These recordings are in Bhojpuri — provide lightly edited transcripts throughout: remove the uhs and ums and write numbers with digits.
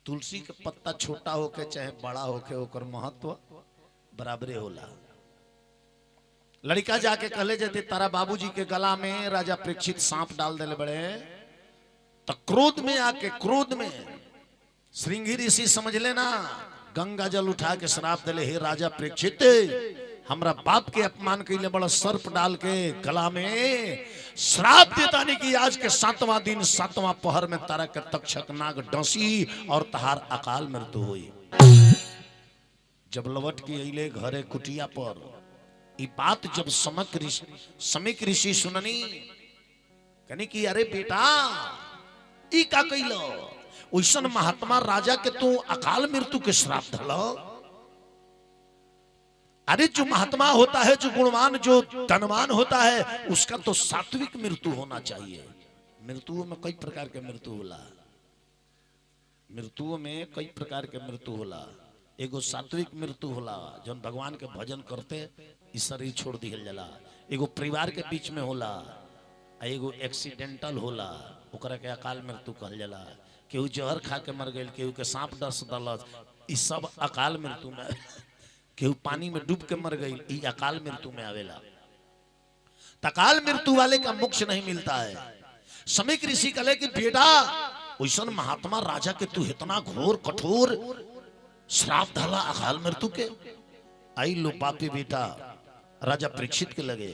तुलसी के पत्ता छोटा होके चाहे बड़ा होके ओकर महत्व बराबरे होला। लड़का जाके कहले जाते तारा बाबूजी के गला में राजा परीक्षित सांप डाल देले बड़े, तो क्रोध में आके क्रोध में श्रृंगी ऋषि समझ लेना गंगा जल उठा के श्राप दिले, हे राजा परीक्षित हमरा बाप के अपमान के लिए बड़ा सर्प डाल के गला में श्राप देता नहीं कि आज के 7वां दिन 7वां पहर में तारा के तक्षक नाग डसी और तहार अकाल मृत्यु हुई। जब लौट के अइले घरे कुटिया पर ई बात जब समिक ऋषि सुननी कहनी कि अरे बेटा ई का कइलो, ओइसन महात्मा राजा के तू अकाल मृत्यु के श्राप धलो। अरे जो महात्मा होता है, जो गुणवान, जो धनवान होता है, उसका तो सात्विक मृत्यु होना चाहिए। मृत्यु में कई प्रकार के मृत्यु होला, मृत्यु में कई प्रकार के मृत्यु होला। एगो सात्विक मृत्यु होला जौन भगवान के भजन करते ई शरीर छोड़ दिहल जाला। एगो परिवार के बीच में होला, एगो एक्सीडेंटल होला, ओकरा के अकाल मृत्यु कहल जाला। केहू जहर खा के मर गइल, केहू के सांप डस दलस, ई सब अकाल मृत्यु में। केहू पानी में डूब के मर गई, ई अकाल मृत्यु में आवेला। अकाल मृत्यु वाले का मोक्ष नहीं मिलता है। समिक ऋषि कहले कि बेटा ओइसन महात्मा राजा के तू इतना घोर कठोर श्राप धला अकाल मृत्यु के। आई लो पापी बेटा राजा परीक्षित के लगे,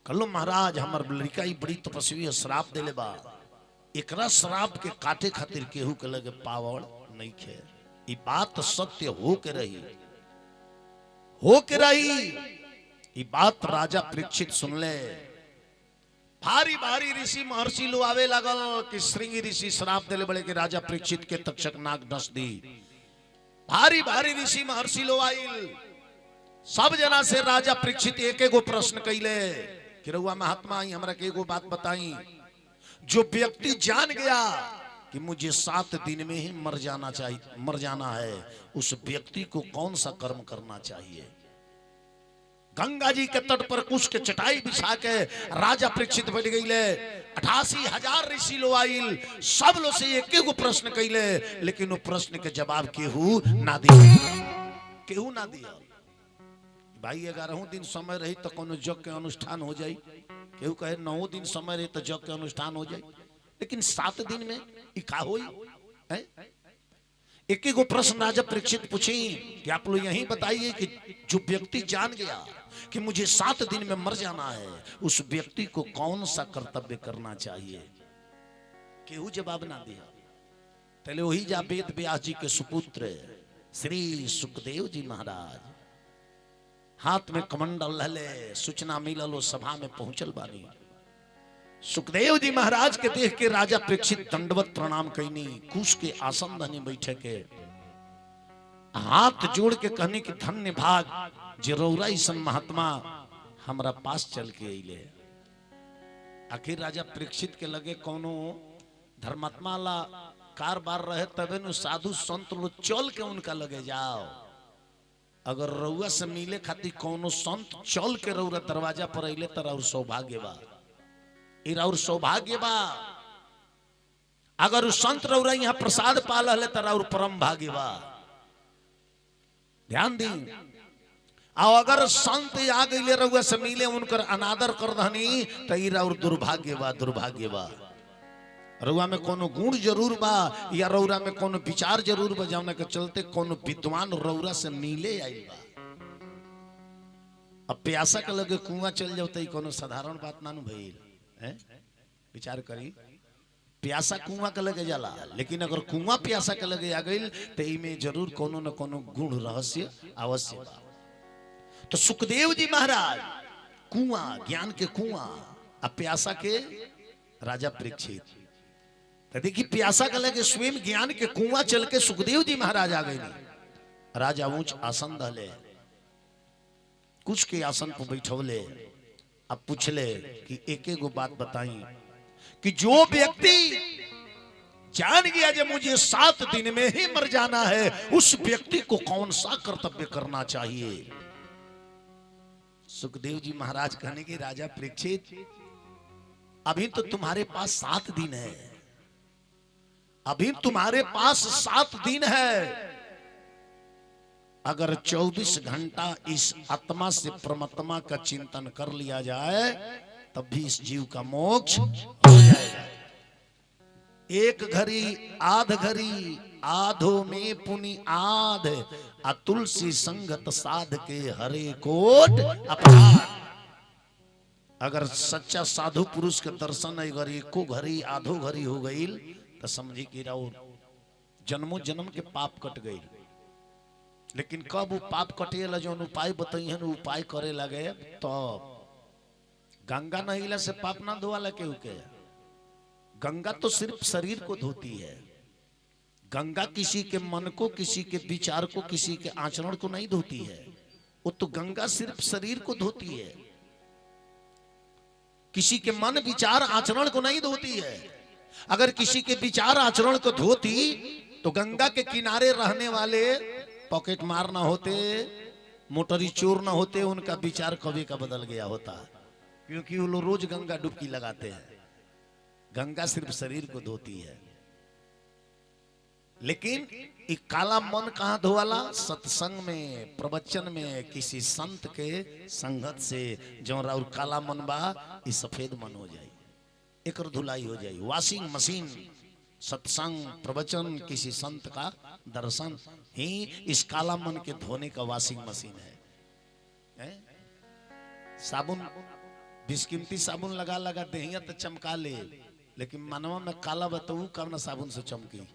कलो महाराज हमर लड़का ई बड़ी तपस्वी है, श्राप देले बा, एकरा श्राप के काटे खातिर केहू के लगे पावड़ नहीं खे। ई बात सत्य हो के रही, हो के रही। ई बात राजा परीक्षित सुन ले। भारी भारी ऋषि महर्षि लो आवे लागल कि श्रृंगी ऋषि श्राप देले बड़े कि राजा परीक्षित के तक्षक नाग डस दी। भारी भारी ऋषि महर्षि लो आइल, सब जना से राजा परीक्षित एक एगो प्रश्न कैले कि रउआ महात्मा आई हमरा के एगो बात बताई, जो व्यक्ति जान गया कि मुझे 7 दिन में ही मर जाना है, उस व्यक्ति को कौन सा कर्म करना चाहिए। गंगा जी के तट पर कुछ के चटाई बिछा के राजा परीक्षित बैठ गईले। 88,000 ऋषि लो आइल, सब लो से एक एगो प्रश्न कैले, लेकिन वो प्रश्न के जवाब केहू ना दिया, केहू ना दिया। भाई 11 दिन समय रही तो कोनो जग के अनुष्ठान हो जाई, केहू कहे 9 दिन समय रही तो जग के अनुष्ठान हो जाई, लेकिन 7 दिन में इका होई है? एक एगो प्रश्न राजा परीक्षित पूछी कि आप लोग यही बताइए कि जो व्यक्ति जान गया कि मुझे 7 दिन में मर जाना है, उस व्यक्ति को कौन सा कर्तव्य करना चाहिए। केहू जवाब ना दिया। पहले वही जा वेद व्यास जी के सुपुत्र श्री सुखदेव जी महाराज हाथ में कमंडल लहले, सूचना मिलल, सभा में पहुंचल बानी। सुखदेव जी महाराज के देख के राजा परीक्षित दंडवत प्रणाम कैनी, कुश के आसन धनी बैठे के हाथ जोड़ के कहने की धन्य भाग जे रौरा सन महात्मा हमरा पास चल के अइले। आखिर राजा परीक्षित के लगे कोनो धर्मात्मा ला कारबार रहे तबे नु साधु संत लो चल के उनका लगे जाओ। अगर रउआ से मिले खातिर कोनो संत चल के रउरा दरवाजा पर अइले त और सौभाग्य बा, और सौभाग्य बा। अगर संत रउरा यहाँ प्रसाद पाल हले त और परम भाग्य बा। ध्यान दी। और अगर संत आ गईले रउआ से मिले उनकर अनादर कर दहनी त और दुर्भाग्य बा, दुर्भाग्य बा। रउआ में कोनो गुण जरूर बा या रउरा में कोनो विचार जरूर बा, जौना के चलते कोनो विद्वान रउरा से मिले आइल बा। अब प्यासा के लगे कुआं चल जाओ त कोनो साधारण बात ना नु भइल है। विचार करी, प्यासा कुआं के लगे जाला, लेकिन अगर कुआं प्यासा के लगे आ गइल त इमे जरूर कोनो न कोनो गुण रहस्य अवश्य बा। तो सुखदेव जी महाराज कुआं, ज्ञान के कुआं, अब प्यासा के राजा परीक्षित। तो देखिए प्यासा के लगे स्वयं ज्ञान के कुआं चल के सुखदेव जी महाराज आ गए। राजा ऊंच आसन धले, कुछ के आसन पर बैठौले। अब पूछले कि एक एगो बात बताई कि जो व्यक्ति जान गया कि मुझे 7 दिन में ही मर जाना है, उस व्यक्ति को कौन सा कर्तव्य करना चाहिए। सुखदेव जी महाराज कहने की राजा परीक्षित अभी तो तुम्हारे पास 7 दिन है, अभी तुम्हारे पास 7 दिन है, अगर 24 घंटा इस आत्मा से परमात्मा का चिंतन कर लिया जाए तब भी इस जीव का मोक्ष हो जाएगा। एक घड़ी आध घड़ी आधो में पुनि आध, तुलसी संगत साध के हरे कोट अपराध। अगर सच्चा साधु पुरुष के दर्शन अगर एको घड़ी आधो घड़ी हो गई तो समझी कि रहो जन्मों जन्म के पाप कट गई। लेकिन कब वो पाप कटे जो उपाय बताइए उपाय करे लगे तो गंगा नहीला से पाप ना धोवाला केहू के। गंगा तो सिर्फ शरीर को धोती है, गंगा किसी के मन को, किसी के विचार को, किसी के आचरण को नहीं धोती है। वो तो गंगा सिर्फ शरीर को धोती है, किसी के मन विचार आचरण को नहीं धोती है। अगर किसी के विचार आचरण को धोती तो गंगा के किनारे रहने वाले पॉकेट मार ना होते, मोटरी चोर ना होते, उनका विचार कभी का बदल गया होता, क्योंकि वो लोग रोज गंगा डुबकी लगाते हैं। गंगा सिर्फ शरीर को धोती है। लेकिन एक काला मन कहां धोवाला? सत्संग में, प्रवचन में, किसी संत के संगत से। जो और काला मन बा ये सफेद मन हो जाए, एक धुलाई हो जाए। वॉशिंग मशीन सत्संग, प्रवचन, किसी संत का दर्शन ही इस काला मन के धोने का वॉशिंग मशीन है। साबुन, बिस्किमती साबुन लगा लगा दहिया तो चमका ले, लेकिन मनवा में काला बताऊ कब ना साबुन से चमकी।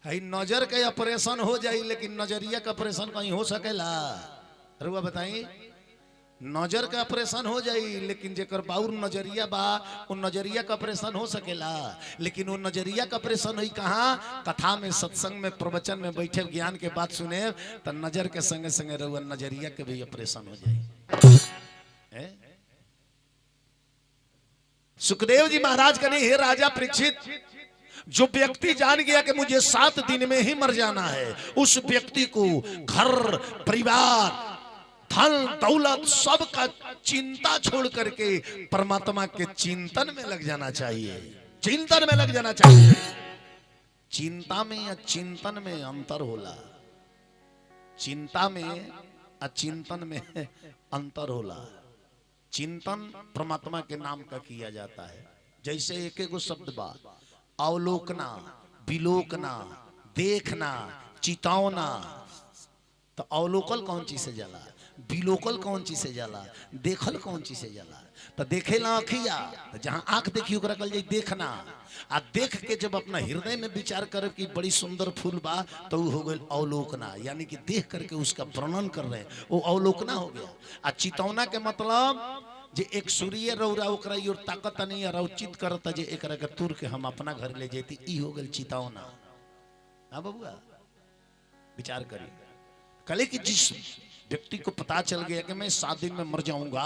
है नजर के ऑपरेशन हो जाए, लेकिन नजरिया का ऑपरेशन कहीं हो सकेला? रुआ बताई, नजर का ऑपरेशन हो जाए, लेकिन जेकर बाउर नजरिया बा वो नजरिया का ऑपरेशन हो सकेला? लेकिन वो नजरिया का ऑपरेशन हुई कहाँ? कथा में, सत्संग में, प्रवचन में बैठे ज्ञान के बात सुने तो नजर के संगे संगे रुआ नजरिया के भी ऑपरेशन हो जाए। सुखदेव जी महाराज कहे, हे राजा परीक्षित, जो व्यक्ति जान गया कि मुझे 7 दिन में ही मर जाना है, उस व्यक्ति को घर परिवार धन दौलत सब का चिंता छोड़ करके परमात्मा के चिंतन में लग जाना चाहिए। चिंतन में लग जाना चाहिए। चिंता में या चिंतन में अंतर होला। चिंता में या चिंतन में अंतर होला। चिंतन परमात्मा के नाम का किया जाता है। जैसे एक एक शब्द बा, अवलोकना, विलोकना, देखना, चितावना। तो अवलोकल कौन चीज से जाला, विलोकल कौन चीज से जाला, देखल कौन चीज से जाला? तो देखे ला अखिया, तो जहां आंख देखी ओकरा कल जाई देखना। आ देख के जब अपना हृदय में विचार करे कि बड़ी सुंदर फूल बा तो वो हो गई अवलोकना, यानी कि देख करके उसका वर्णन कर रहे हैं, वो अवलोकना हो गया। आ चितौना के मतलब जे एक सूर्य रौरा ओकरा योर ताकत नहीं है, रौचित करता जे एकरा के तुर के हम अपना घर ले जेती, ई हो गई चितौना। हां बबुआ, विचार करिए। कले कि जिस व्यक्ति को पता चल गया कि मैं 7 दिन में मर जाऊंगा,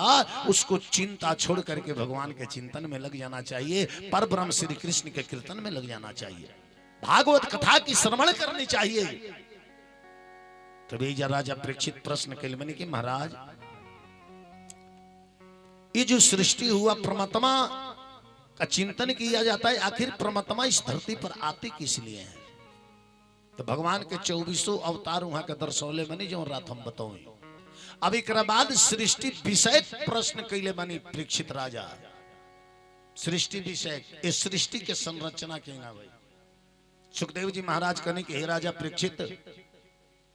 उसको चिंता छोड़ करके भगवान के चिंतन में लग जाना चाहिए, पर ब्रह्म श्री कृष्ण के कीर्तन में लग जाना चाहिए, भागवत कथा की श्रवण करनी चाहिए। तभी राजा परीक्षित प्रश्न के लिए कि महाराज, ये जो सृष्टि हुआ परमात्मा का चिंतन किया जाता है, आखिर परमात्मा इस धरती पर आते किस लिए हैं? तो भगवान के 24 अवतार वहां के दर्शौले बनी, जो रात हम बताऊ। अब एक बाद सृष्टि विषय प्रश्न कैले बनी परीक्षित राजा। सृष्टि विषय, इस सृष्टि के संरचना के ना भाई। सुखदेव जी महाराज कहने के, हे राजा परीक्षित,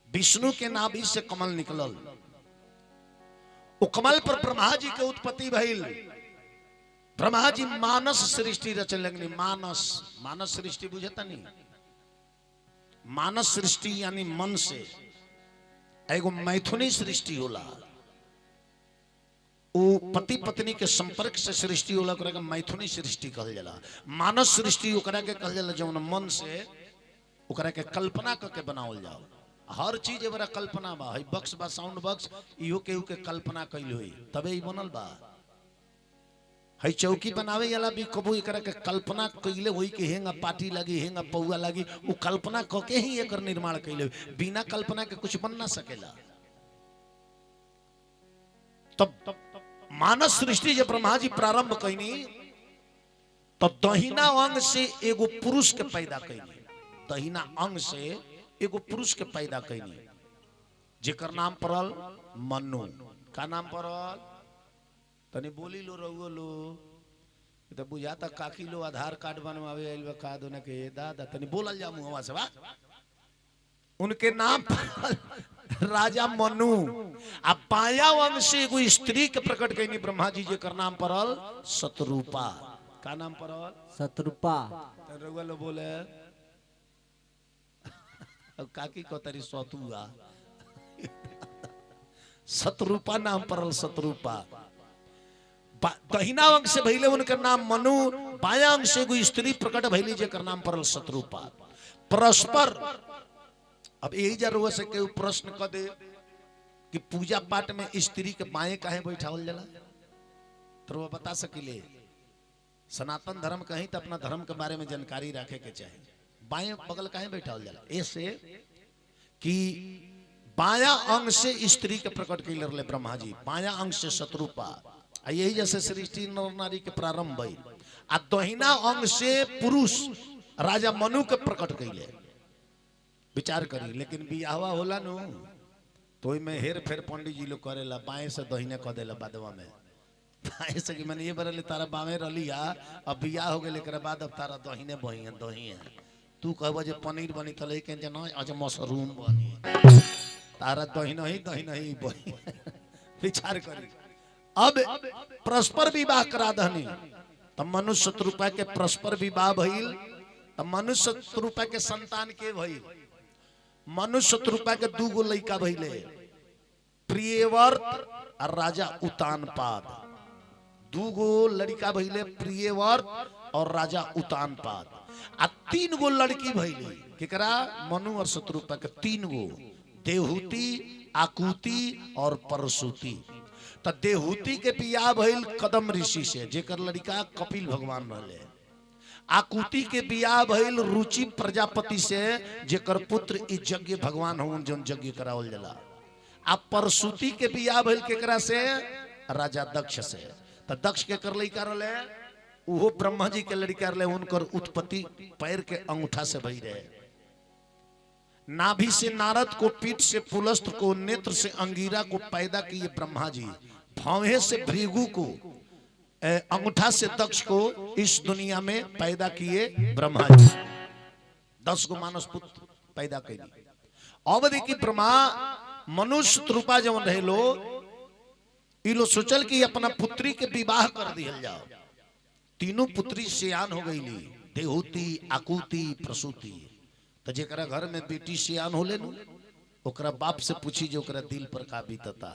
विष्णु के नाभि से कमल निकलल, वो कमल पर ब्रह्मा जी के उत्पत्ति भइल। ब्रह्मा जी मानस सृष्टि रचने लगनी। मानस, मानस सृष्टि बुझता नहीं? मानस सृष्टि यानी मन से। एगो मैथुनी सृष्टि होला, वो पति पत्नी के संपर्क से सृष्टि होला, ओकरा के मैथुनी सृष्टि कहल जाला। मानस सृष्टि ओकरा के कहल जाला जौन मन से ओकरा के कल्पना करके बनावल जाओ। हर चीज एवरा कल्पना बा। है बक्स बा, साउंड बक्स, इहो केहू के कल्पना कैल हुई तबे ई बनल बा। है चौकी बनावे वाला भी कबू एकरा के कल्पना कैले होई कि हेंगा पार्टी लगी, हेंगा पौआ लगी, वो कल्पना करके ही एकर निर्माण कैले। बिना कल्पना के कुछ बन ना सकेला। तब मानस सृष्टि जब ब्रह्मा जी प्रारंभ कैनी तो दहिना अंग से एगो पुरुष के पैदा कैली, दहिना अंग से एगो पुरुष के पैदा कैली, जेकर नाम पड़ल मनु। का नाम पड़ल? तनी बोली लो रहुओ लो, तो बुझाता काकी लो आधार कार्ड बनवावे आइल बा का दोने के दादा, तनी बोलल जा मुहवा से बा। उनके नाम राजा मनु। अब पाया वंश से एगो स्त्री के प्रकट कैनी ब्रह्मा जी, जेकर नाम पड़ल शतरूपा। का नाम पड़ल? शतरूपा। रउआ लो बोले अब काकी को तरी सतुआ शतरूपा नाम पड़ल, शतरूपा। दहिना अंग से भइले उनकर नाम मनु, बाया अंग से एगो स्त्री प्रकट भइली जेकर नाम पड़ल शतरूपा। परस्पर अब यही जरूर से केहू प्रश्न कर दे कि पूजा पाठ में स्त्री के बाएं काहे बैठावल जाला, तो वो बता सकिले। सनातन धर्म कहीं तो अपना धर्म के बारे में जानकारी रखे के चाहे। बाएं बगल काहे बैठावल जाला? ऐसे कि बाया अंग से स्त्री के प्रकट कैले रहले ब्रह्मा जी, बाया अंग से शतरूपा। यही जैसे सृष्टि नर नारी के प्रारंभ भइल। आ दहिना अंग से पुरुष राजा मनु के प्रकट कैले। विचार करी, लेकिन बियाहवा होला नु तो में हेर फेर पंडित जी लोग करेला, बाएं से दहिने कह देला बादवा में। बाएं से कि मैंने ये बरले तारा बाएं रलिया, अब बियाह हो गए के बाद अब तारा दहिने बहिए दहिए। तू कहबो जे पनीर बनी तले के जना आज मशरूम बनी, तारा दहिने ही बही। विचार करी। अब परस्पर विवाह करा दहनी, तब मनुष्य शत्रुपा के परस्पर विवाह भइल, तब मनुष्य शत्रुपा के संतान के भइल। मनुष्य शत्रुपा के दूगो लड़का भइले, प्रियव्रत और राजा उतानपाद। दूगो लड़का भइले, प्रियव्रत और राजा उतानपाद। आ 3 गो लड़की भइली, केकरा? मनु और शत्रुपा के 3 गो, देवहूति, आकुति और परशुति। तो देवहूति के बियाह भइल कदम ऋषि से, जेकर लड़का कपिल भगवान रहले। आकुति के बियाह भइल रुचि प्रजापति से, जेकर पुत्र यज्ञ भगवान हों जौन यज्ञ करावल जाला। आ परशुति के बियाह भइल केकरा से? राजा दक्ष से। तो दक्ष के कर लड़का रहले, उहो ब्रह्मा जी के लड़का रहले। उनकर उत्पत्ति पैर के अंगूठा से भई रहे। नाभि से नारद को, पीठ से पुलस्त्य को, नेत्र से अंगीरा को पैदा किए ब्रह्मा जी। भौहें से भृगु को, अंगूठा से दक्ष को इस दुनिया में पैदा किए ब्रह्मा जी। 10 गो मानस पुत्र पैदा किए। अब देखिए ब्रह्मा मनुष्य रूपा जब रहे लो, इलो सोचल कि अपना पुत्री के विवाह कर दिया जाओ। तीनों पुत्री सियान हो गई, देवहूति, आकुति, प्रसूति। तो जेकरा घर में बेटी सियान होले नु, ओकरा बाप से पूछी जो ओकरा दिल पर का बीतता।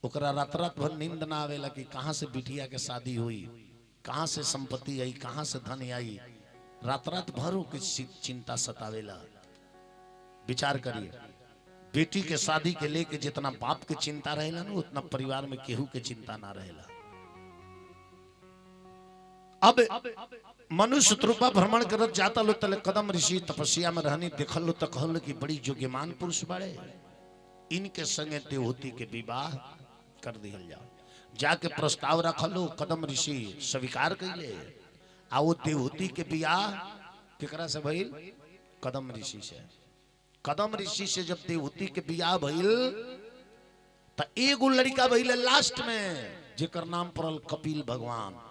ओकरा रात रात भर नींद ना आवेला कि कहाँ से बिटिया के शादी हुई, कहाँ से संपत्ति आई, कहाँ से धन आई। रात रात भर की चिंता सतावेला। विचार करिए, बेटी के शादी के लेके जितना बाप के चिंता रहेला ना, उतना परिवार में केहू के चिंता ना रहेला। अब मनुष्य रूपा भ्रमण करत जाता लो, तले कदम ऋषि तपस्या में रहनी देखल लो, तो कहल कि बड़ी योग्यमान पुरुष बड़े, इनके संगे देवहूति के विवाह कर दिया जाओ। जाके प्रस्ताव रखलो, कदम ऋषि स्वीकार कैले। आ वो देवहूति के विवाह केकरा से भइल? कदम ऋषि से। कदम ऋषि से जब देवहूति के विवाह भइल, तो एगो लड़का भइल लास्ट में, जेकर नाम पड़ल कपिल भगवान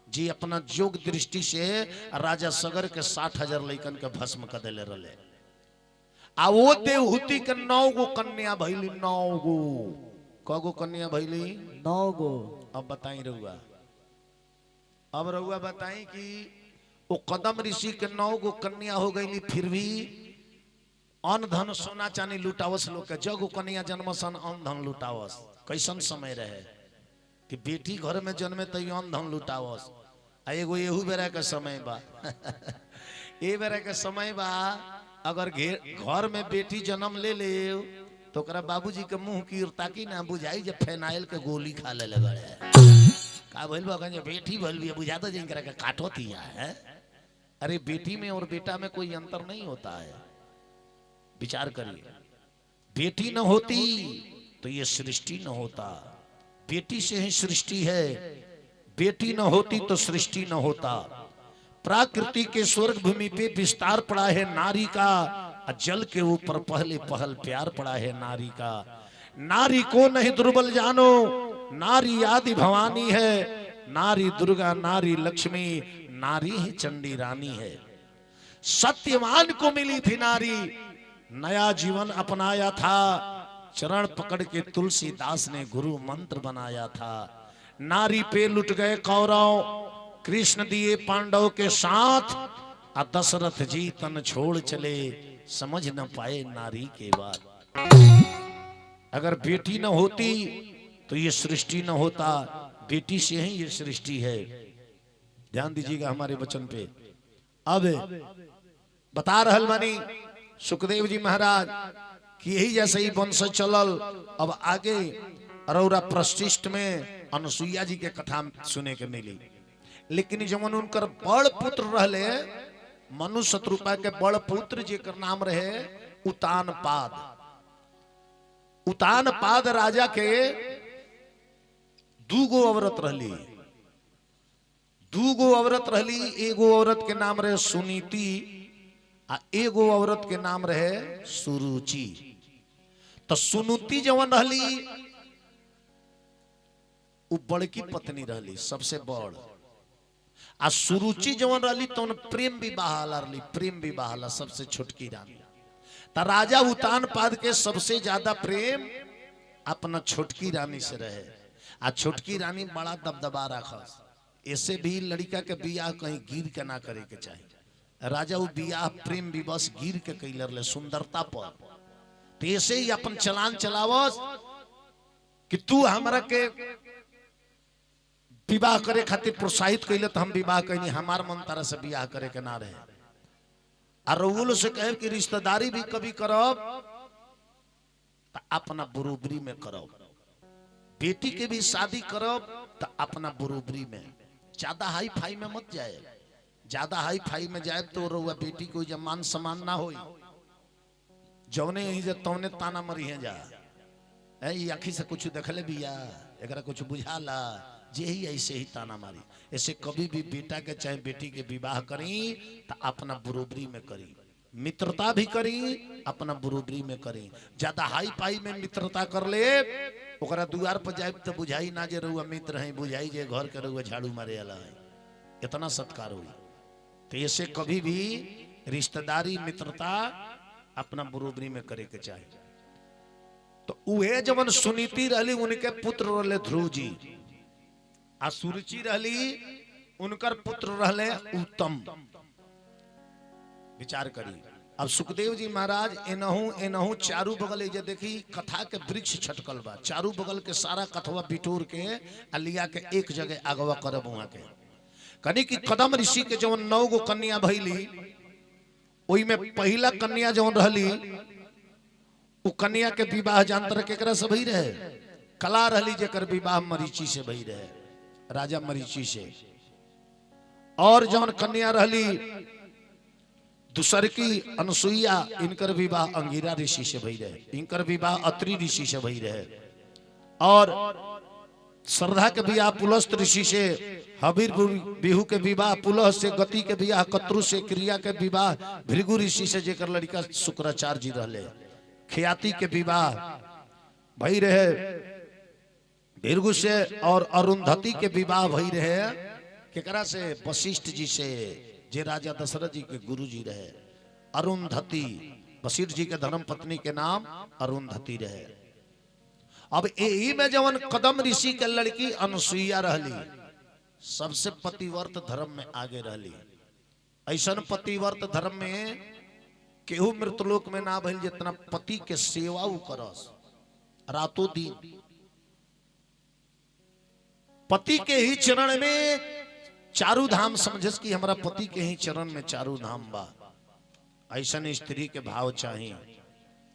जी। अपना जोग दृष्टि से राजा सगर के 60,000 लड़कन के भस्म कर देले रहले। आ वो देवहूति के 9 गो कन्या भइली। 9 गो। कगो कन्या भइली? 9 गो। अब बताई रहुआ, अब रहुआ बताई कि वो कदम ऋषि के 9 गो कन्या हो गई, फिर भी अन्न धन सोना चांदी लुटावस लोग के। जगो कन्या जन्मसन अन्न धन लुटावस। कैसन समय रहे कि बेटी घर में जन्मे तो अन्न धन लुटावस। एगो एहू बेरा के समय बा ए बेरा के समय बा, अगर घर में बेटी जन्म ले ले तो ओकरा बाबूजी के मुंह की ताकि ना बुझाई जे फेनाइल के गोली खा ले लगे। का भइल बा? बेटी भइल भी बुझाता जे इनकरा के काटो थिया है। अरे बेटी में और बेटा में कोई अंतर नहीं होता है। विचार करिए, बेटी न होती तो ये सृष्टि न होता। बेटी से ही सृष्टि है, बेटी न होती तो सृष्टि न होता। प्राकृति के स्वर्ग भूमि पे विस्तार पड़ा है नारी का, जल के ऊपर पहले पहल प्यार पड़ा है नारी का। नारी को नहीं दुर्बल जानो, नारी आदि भवानी है, नारी दुर्गा नारी लक्ष्मी, नारी ही चंडी रानी है। सत्यवान को मिली थी नारी, नया जीवन अपनाया था, चरण पकड़ के तुलसीदास ने गुरु मंत्र बनाया था। नारी पे लुट गए कौरव, कृष्ण दिए पांडव के साथ, दशरथ जी तन छोड़ चले, समझ न पाए नारी के बात। अगर बेटी न होती तो ये सृष्टि न होता, बेटी से ही ये सृष्टि है। ध्यान दीजिएगा हमारे वचन पे। अब बता रहल बानी सुखदेव जी महाराज कि यही जैसे ही वंश चलल। अब आगे अरौरा प्रशिष्ट में अनुसुईया जी के कथा सुने के मिली, लेकिन जमन उनकर बड़ पुत्र रहले, मनु शत्रुपा के बड़ पुत्र जेकर नाम रहे उतानपाद। उतानपाद राजा के दूगो औरत रहली, दूगो औरत रहली। एगो औरत के नाम रहे सुनीति, आ एगो औरत के नाम रहे सुरुचि। तो सुनीति जवन रहली वो बड़की पत्नी रहली, सबसे बड़। आ सुरुचि जवन रहली तो प्रेम विवाह रहली, प्रेम विवाह सबसे छोटकी रानी। तो राजा उतानपाद के सबसे ज्यादा प्रेम अपना छोटकी रानी से रहे। आ छोटकी रानी बड़ा दबदबा रखस, ऐसे भी लड़का के बियाह कहीं गिर के ना करे के चाहिए। राजा वो बियाह प्रेम विवश गिर के कैलर ले सुंदरता पर। तो ऐसे ही अपन चलान चलावस कि तू हमरा के विवाह करे खातिर प्रोत्साहित कैले तो हम विवाह कैनी, हमार मन तारा से विवाह करे के ना रहे। और रउल से कहे कि रिश्तेदारी भी कभी करब तो अपना बरोबरी में करब, बेटी के भी शादी करब तो अपना बरोबरी में, ज्यादा हाई फाई में मत जाए। ज्यादा हाई फाई में जाए तो रउआ बेटी को जब मान सम्मान ना होई, जौने ही जब तौने ताना मरी है जा आखी से कुछ देखले बिया, एकरा कुछ बुझाला, जे ही ऐसे ही ताना मारी। ऐसे कभी भी बेटा के चाहे बेटी के विवाह करी तो अपना बरोबरी में करी, मित्रता भी करी अपना बरोबरी में करी। ज्यादा हाई पाई में मित्रता कर ले, ओकरा दुआर पर जाए तो बुझाई ना जे रउआ मित्र है, बुझाई जे घर के रउआ झाड़ू मारे वाला है, इतना सत्कार हुई। तो ऐसे कभी भी रिश्तेदारी मित्रता अपना बरोबरी में करे के चाहिए। तो उहे जवन सुनीति रहली उनके पुत्र रहले ध्रुव जी, आ सुरुचि रहली उनकर पुत्र रहले उत्तम। विचार करी। अब सुखदेव जी महाराज एनहू एनहू चारू बगल जे देखी कथा के वृक्ष छटकल बा, चारू बगल के सारा कथवा बिटोर के लिया के एक जगह आगवा करब वहां के। कनी कि कदम ऋषि के जवन 9 गो कन्या भइली, ओई में पहला कन्या जवन रहली उ कन्या के विवाह जानतर केकरा से भई रहे? कला रहली जेकर विवाह मरीचि से भई रहे, राजा मरीचि से। और जवन कन्या रहली दूसर की अनुसुईया, इनकर विवाह अंगिरा ऋषि से भई रहे, इनकर विवाह अत्रि ऋषि से भई रहे। और श्रद्धा के विवाह पुलस्त ऋषि से, हबीर बिहू के विवाह पुलह से, गति के विवाह कत्रु से, क्रिया के विवाह भृगु ऋषि से जेकर लड़का शुक्राचार्य जी रहले। ख्याति के विवाह भई रहे भृगु से, और अरुंधति के विवाह भई रहे केकरा से? वशिष्ठ जी से, जे राजा दशरथ जी के गुरु जी रहे। अरुंधति वशिष्ठ जी के धर्म पत्नी के नाम अरुंधति रहे। अब यही में जवन कदम ऋषि के लड़की अनुसुईया रहली, सबसे पतिव्रत धर्म में आगे रहली। ऐसा पतिव्रत धर्म में केहू मृतलोक में ना भइल जितना पति के सेवा उ करस रातों दिन। पति के ही चरण में चारू धाम समझस कि हमारा पति के ही चरण में चारू धाम बा। ऐसा स्त्री के भाव चाहिए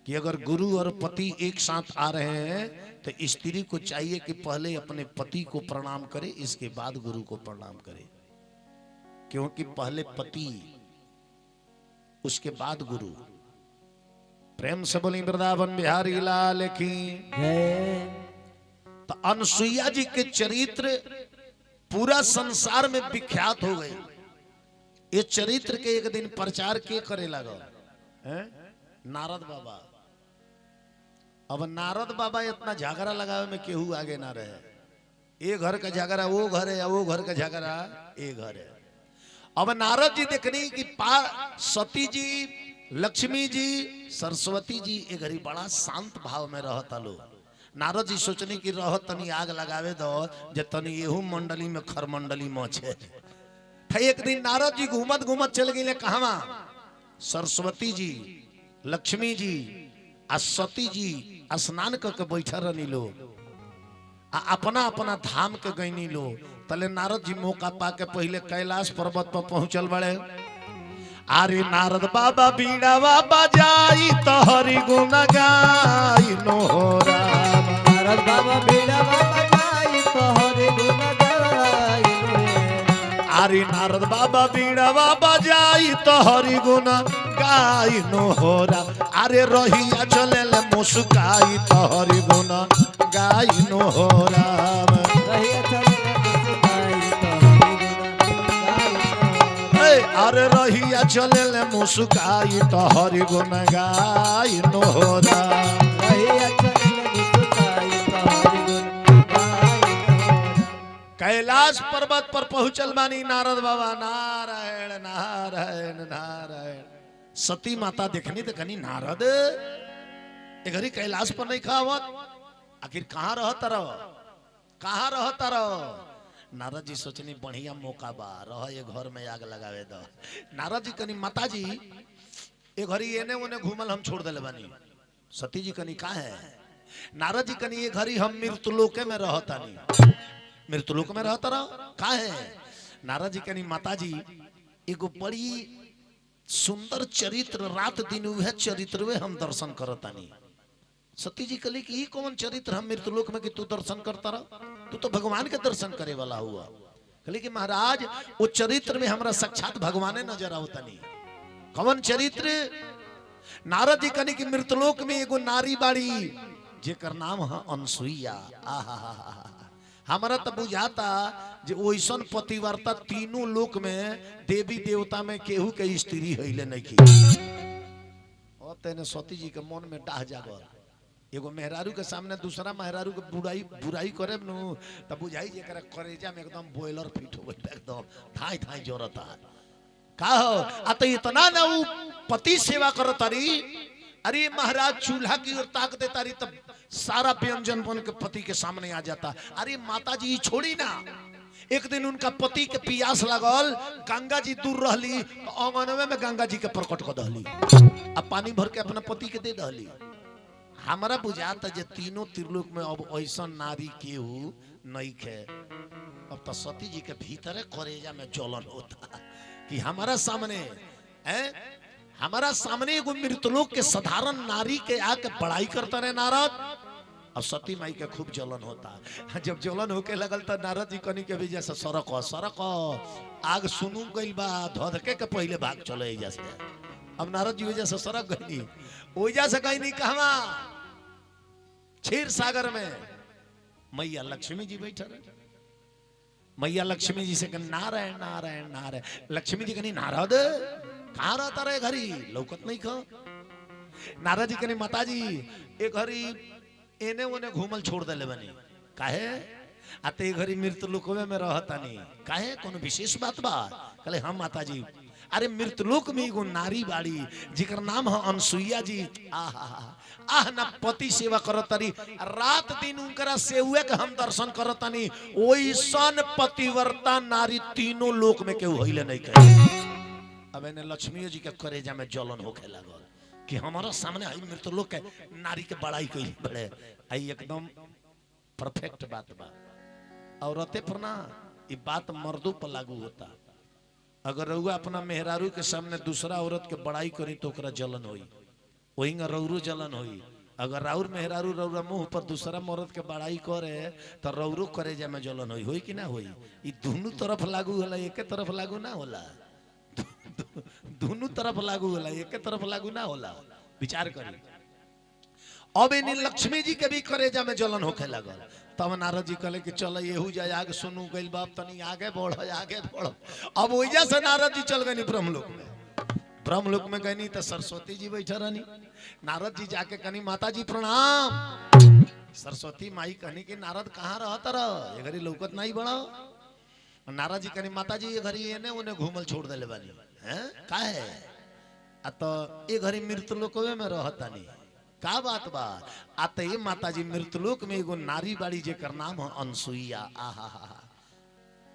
कि अगर गुरु और पति एक साथ आ रहे हैं तो स्त्री को चाहिए कि पहले अपने पति को प्रणाम करे, इसके बाद गुरु को प्रणाम करे। क्योंकि पहले पति उसके बाद गुरु। प्रेम से बोली वृंदावन बिहारी लाल की। तो अनुसुईया जी के चरित्र पूरा संसार में विख्यात हो गए। ये चरित्र के एक दिन प्रचार के करे लगल हैं? नारद बाबा। अब नारद बाबा इतना झगड़ा लगावे में केहू आगे ना रहे। ये घर का झगड़ा वो घर है, वो घर का झगड़ा ये घर है। अब नारद जी देखनी कि सती जी, लक्ष्मी जी, सरस्वती जी ये घड़ी बड़ा शांत भाव में रहता लो। नारद जी सोचनी कि रह तनी आग लगावे दो जे तनी येहू मंडली में खर मंडली मचे। एक दिन नारद जी घूमत घूमत चल गए कहवा, सरस्वती जी, लक्ष्मी जी आ सती जी स्नान करके बैठा रहनी लो, अपना अपना धाम के गईनी लो। तले नारद जी मौका पाके पहले कैलाश पर्वत पर पहुंचल बड़े। अरे नारद बाबा बीड़ावा बजाई तोहरी गुण गाई नोरा। नारद बाबा बीड़ावा बजाई तोहरी गुण गाई। अरे नारद बाबा बीड़ावा बजाई तोहरी गुण गाई नोरा। अरे रहिया चले ले मुस्काई तोहरी गुण गाई नोरा। रहिया चले ले मुस्काई तोहरी गुण गाई। अरे रहिया चले ले मुस्काई तोहरी गुण गाई नोरा। रहिया चले ले मुस्काई तोहरी गुण गाई नोरा। कैलाश पर्वत पर पहुंचल बानी नारद बाबा। नारायण नारायण नारायण। सती माता देखनी तो कनी नारद ए घड़ी कैलाश पर नहीं खावत, आखिर कहाँ रहता रहो, कहाँ रहता रहो। नारद जी सोचनी बढ़िया मौका बा, रह ये घर में आग लगावे दो। नारद जी कनी माता जी ए घड़ी एने ओने घूमल हम छोड़ देले बानी। सती जी कनी का है, नारद जी कनी ये घड़ी हम मृत्युलोक में रहता नहीं, मृत्युलोक में रहता रहो का है। नारद जी कनी माता जी एगो बड़ी सुंदर चरित्र, रात दिन वह चरित्र वे हम दर्शन करतानी। सती जी कहली कि कौन चरित्र हम मृत्युलोक में कि तू दर्शन करता रह, तू तो भगवान के दर्शन करे वाला हुआ। कहली कि महाराज वो चरित्र में हमरा साक्षात भगवाने नजर आवता नहीं। कौन चरित्र? नारद जी कहनी कि मृत्युलोक में एगो नारी बाड़ी जेकर नाम है अनसुईया। हमारा तो बुझाता जे ओइसन पतिव्रता तीनों लोक में देवी देवता में केहू के स्त्री हईले नहीं की। और तेने सती जी के मन में डाह जागल। एगो मेहरारू के सामने दूसरा मेहरारू के बुराई करे नु तब बुझाई जे करे करेजा में एकदम बॉयलर फिट हो गई, एकदम थाई थाई जोरता का हो। आ तो इतना ना वो पति सेवा करतारी। अरे महाराज चूल्हा की ओर ताक देता रही तब सारा व्यंजन बन के पति के सामने आ जाता। अरे माता जी छोड़ी ना। एक दिन उनका पति के पियास लगल, गंगा जी दूर रहली, आंगनवे में गंगा जी के प्रकट कर दहली, अब पानी भर के अपना पति के दे दहली। हमारा बुझाता जे तीनों त्रिलोक में अब ऐसा नारी केहू नहीं खे। अब तो सती जी के भीतर करेजा में जलन होता कि हमारा सामने एगो मृतलोक के साधारण नारी के आके बड़ाई करता रहे नारद। अब सती माई के खूब जलन होता। जब जलन होके लगल तो नारद जी कनी के भी जैसे सरक आग सुनू गई बा, धधके के पहले भाग चले जैसे। अब नारद जी वजह से सरक गई, वजह से कहीं नहीं कहवा क्षीर सागर में मैया लक्ष्मी जी बैठे रहे। मैया लक्ष्मी जी से कहीं नारायण नारायण नारायण। लक्ष्मी जी कहीं नारद कहाँ रहता रहे घरी लौकत नहीं खा। नारद जी कहीं माता जी एक घड़ी एने ओने घूमल छोड़ दे बनी काहे। आते घड़ी मृत्युलोक में रहता नहीं काहे, कोनो विशेष बात बा? कहले हम माता जी अरे मृत्युलोक में एगो नारी बाड़ी जिकर नाम है अनसुईया जी। आह ना पति सेवा करतारी, रात दिन उनकरा सेवुए के हम दर्शन करतानी। ओइसन पतिव्रता नारी तीनों लोक में केहू हइले नहीं कहे। अब इन्हें लक्ष्मी जी के करेजा में जलन होके लगल कि हमारा सामने आई मृत्युलोक के नारी के बड़ाई कइले बड़े। आई एकदम परफेक्ट बात बा। औरतें पर ना ये बात मर्दों पर लागू होता। अगर रउआ अपना मेहरारू के सामने दूसरा औरत के बड़ाई करी तो ओकरा जलन होई, वही रौरू जलन होई। अगर राउर मेहरारू रौरा मुंह पर दूसरा मर्द के बड़ाई करे तो रौरू करेजा में जलन होई कि ना होई? ये दोनों तरफ लागू होला, एक तरफ लागू ना होला। दोनों तरफ लागू होला, एक तरफ लागू ना होला। विचार करी। अब इन लक्ष्मी जी के भी करेजा में जलन होके लगल। तब नारद जी कहले कि चल येहू जाए आगे सुनू गइल बाप तनी आगे बढ़ आगे बढ़। अब ओइजा से नारद जी चल गए ब्रह्मलोक में। ब्रह्मलोक में गई तो सरस्वती जी बैठा रहनी। नारद जी जाके कहनी माता जी प्रणाम। सरस्वती माई कहनी कि नारद कहाँ रहता रह ये घड़ी लौकत नहीं बड़ा। नारद जी कहनी माता जी ये घड़ी एने ओने घूमल छोड़ देले बानी हैं का है आ तो ये घड़ी मृतलोकवे में रहता नहीं का बात बा। आते ये माता जी मृतलोक में एगो नारी बाड़ी जेकर नाम है अनसुईया। आहा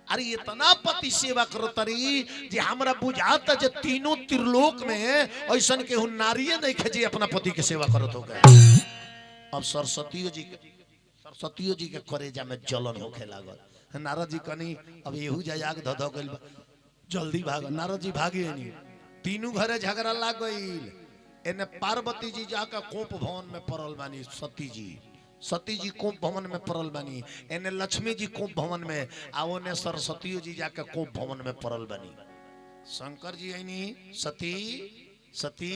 अरे इतना पति सेवा करो तरी जे हमरा बुझाता जे तीनों त्रिलोक में ऐसा के नारिये नहीं खे अपना पति के सेवा करत हो गए। अब सरस्वती जी के करेजा में जलन होखे लागल। नारद जी कनी अब येहू जाग ध गइल जल्दी भाग। नारद जी भागे नहीं तीनों घरे झगड़ा लाग गइल। एने पार्वती जी जाकर कोप भवन में पड़ल बानी। सती जी कोप भवन में पड़ल बानी। एने लक्ष्मी जी कोप भवन में आओ ने सरस्वती जी जाकर कोप भवन में पड़ल बानी। शंकर जी आईनी सती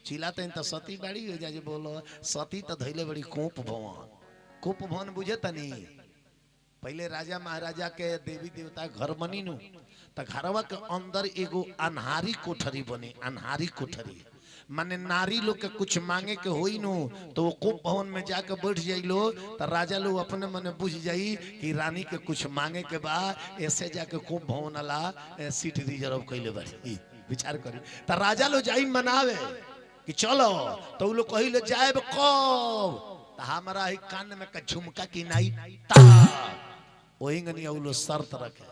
चिल्लाते तो सती बाड़ी हो जाए बोलो सती तो धैले बड़ी कोप भवन बुझे तनी। पहले राजा महाराजा के देवी देवता घर बनी नु तो घरवा के अंदर एगो अन्हारी कोठरी बनी। अन्हारी कोठरी माने नारी लोग के कुछ मांगे के होई नु तो वो कोप भवन में जाके बैठ जाइलो तो राजा लोग अपने मने बुझ जाई कि रानी के कुछ मांगे के बाद ऐसे जाके कोप भवन वाला सीट रिजर्व कैले बाड़ी। विचार करी तो राजा लोग जाई मनावे कि चलो तो वो लोग कहिले जाए कब तो हमारा ही कान में का झुमका की नाई ता वही गनिया वो लोग शर्त रखे।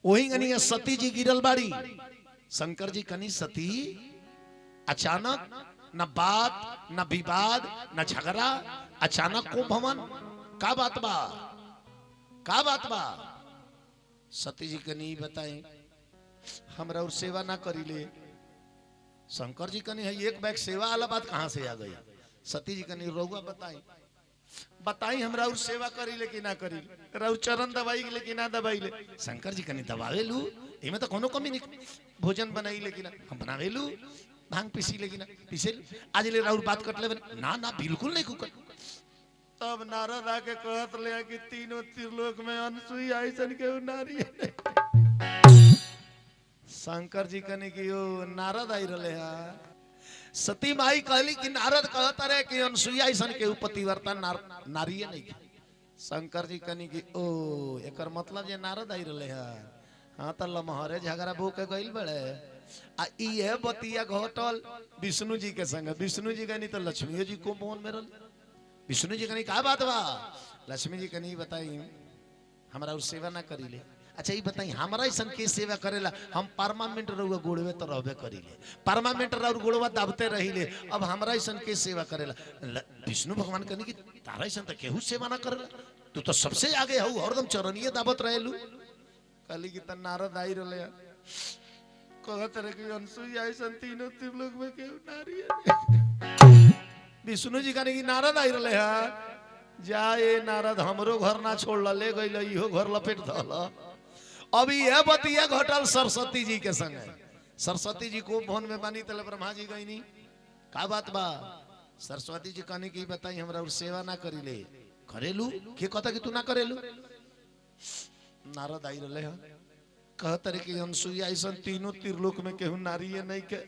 वही गनिया सती जी गिरल बाड़ी। शंकर जी कनी सती अचानक न बात न विवाद न झगड़ा अचानक को भवन का बात बा। सती जी कनी बताई हमरा और सेवा ना करीले। शंकर जी कनी है एक बैग सेवा वाला बात कहां से आ गई। सती जी कनी रउआ बताई हमरा और सेवा करीले कि ना करीले राउ चरण दबाई ले कि ना दबाई ले। शंकर जी कनी दबावे लू इमे तो कोनो कमी नहीं। भोजन बनाई ले कि ना हम बनावे लू भांग पीसी लेगी ना पीसे आज ले राउर बात कट ले ना बिल्कुल नहीं कुकर। तब नारद आके कहत ले कि तीनों त्रिलोक में अनसुईया ऐसन के नारी है। शंकर जी कने कि ओ नारद आई रहे हैं। सती माई कहली कि नारद कहत रहे कि अनसुईया ऐसन के पतिव्रता नारी नहीं। शंकर जी कनी कि ओ एकर मतलब जे नारद आई रहे हैं। हाँ तो लमहरे झगड़ा भू के गइल बड़े आ ये बतिया घटल विष्णु जी के संग। विष्णु जी कनी तो लक्ष्मी जी को मोहन में रल। विष्णु जी कनी का बात बा। लक्ष्मी जी कनी बताई हमरा और सेवा ना करीले। अच्छा ये बताई हमरा ऐसन के सेवा करेला हम परमानेंट रहुआ गोड़वे तो रहबे करीले परमानेंट रहुआ गोड़वा दाबते रहीले अब हमरा ऐसन के सेवा करेला। विष्णु भगवान कनी कि तारा ऐसन तो केहू सेवा ना करेला तू तो सबसे आगे हऊ हरदम चरणीय दाबत रहेलू। कहली कि नारद आई रहे कहत रहे कि अनसुईया ऐसन तीनों त्रिलोक में केहू नारी है। विष्णु जी कहने की नारद आई रहे हैं जाए नारद हमरो घर ना छोड़ ले गई इहो घर लपेट दल। अभी यह बतिया घटल सरस्वती जी के संग। सरस्वती जी को भवन में बानी तले ब्रह्मा जी गई नहीं का बात बा। सरस्वती जी कहने की बताई हमरा और सेवा ना करीले करेलू के कहता कि तू ना करेलू। नारद आई रहे हैं कहते रहे कि अनसुईया ऐसा तीनों त्रिलोक में केहू नारी है नहीं के।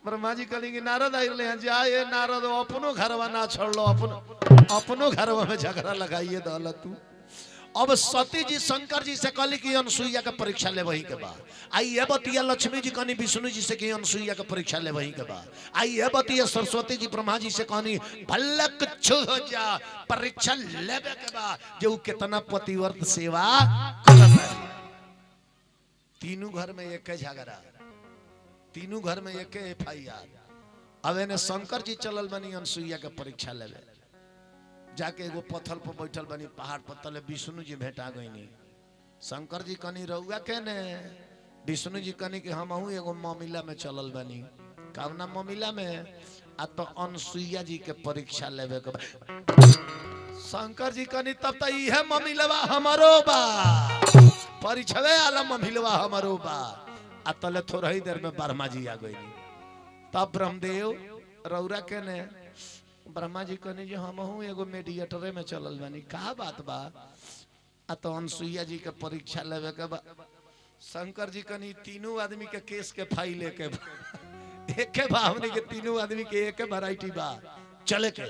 ब्रह्मा जी कहेंगे नारद आई रहे हैं जाए नारद अपनो घरवा ना छोड़ लो अपनो घरवा में झगड़ा लगाइए दल तू। अब सती जी शंकर जी से कहली कि अनसुईया का परीक्षा ले वही के बाद आई ये बतिया लक्ष्मी जी कहनी विष्णु जी से कि अनसुईया का परीक्षा ले वही के बाद आई ये बतिया सरस्वती जी ब्रह्मा जी से कहनी भल्लक छो जा परीक्षा लेबे के बाद जो कितना पतिव्रत सेवा करत है। तीनों घर में एक झगड़ा तीनों घर में एक FIR। अब एने शंकर जी चलल बनी अनसुईया के परीक्षा लेवे जाके एगो पत्थर पर बैठल बनी पहाड़ पर तले विष्णु जी भेटा गईनी। शंकर जी कनी रउआ के ने विष्णु जी कनी कि हम एगो मामला में चलल बनी कामना मामला में आ तो अनसुईया जी के परीक्षा लेवे के। शंकर जी कनी तब तो इहे मामला हमारो बा परीक्षावे वाला मामला हमारो बा आ तले थोड़ा ही देर में ब्रह्मा जी आ गईनी। तब ब्रह्मदेव रौरा के ने ब्रह्मा जी कहने जो हम हूँ एगो मीडिएटरे में चलल बानी का बात बा आ तो अनसुईया जी के परीक्षा लेवे के बा शंकर जी कहनी तीनों आदमी के केस के फाइल के एक भावनी के तीनों आदमी के एक वैरायटी बा चले के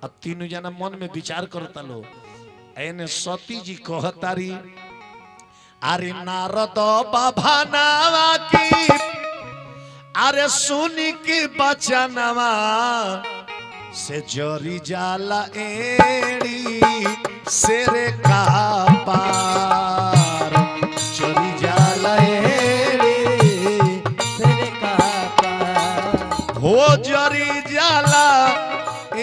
अब तीनों जना मन में विचार करता लो एने सती जी कहतारी अरे नारद बाबा नावा की अरे सुनी की बचनवा से जोरी जाला एड़ी सेरे का पार जोरी जाला एड़ी सेरे का पार हो जोरी जाला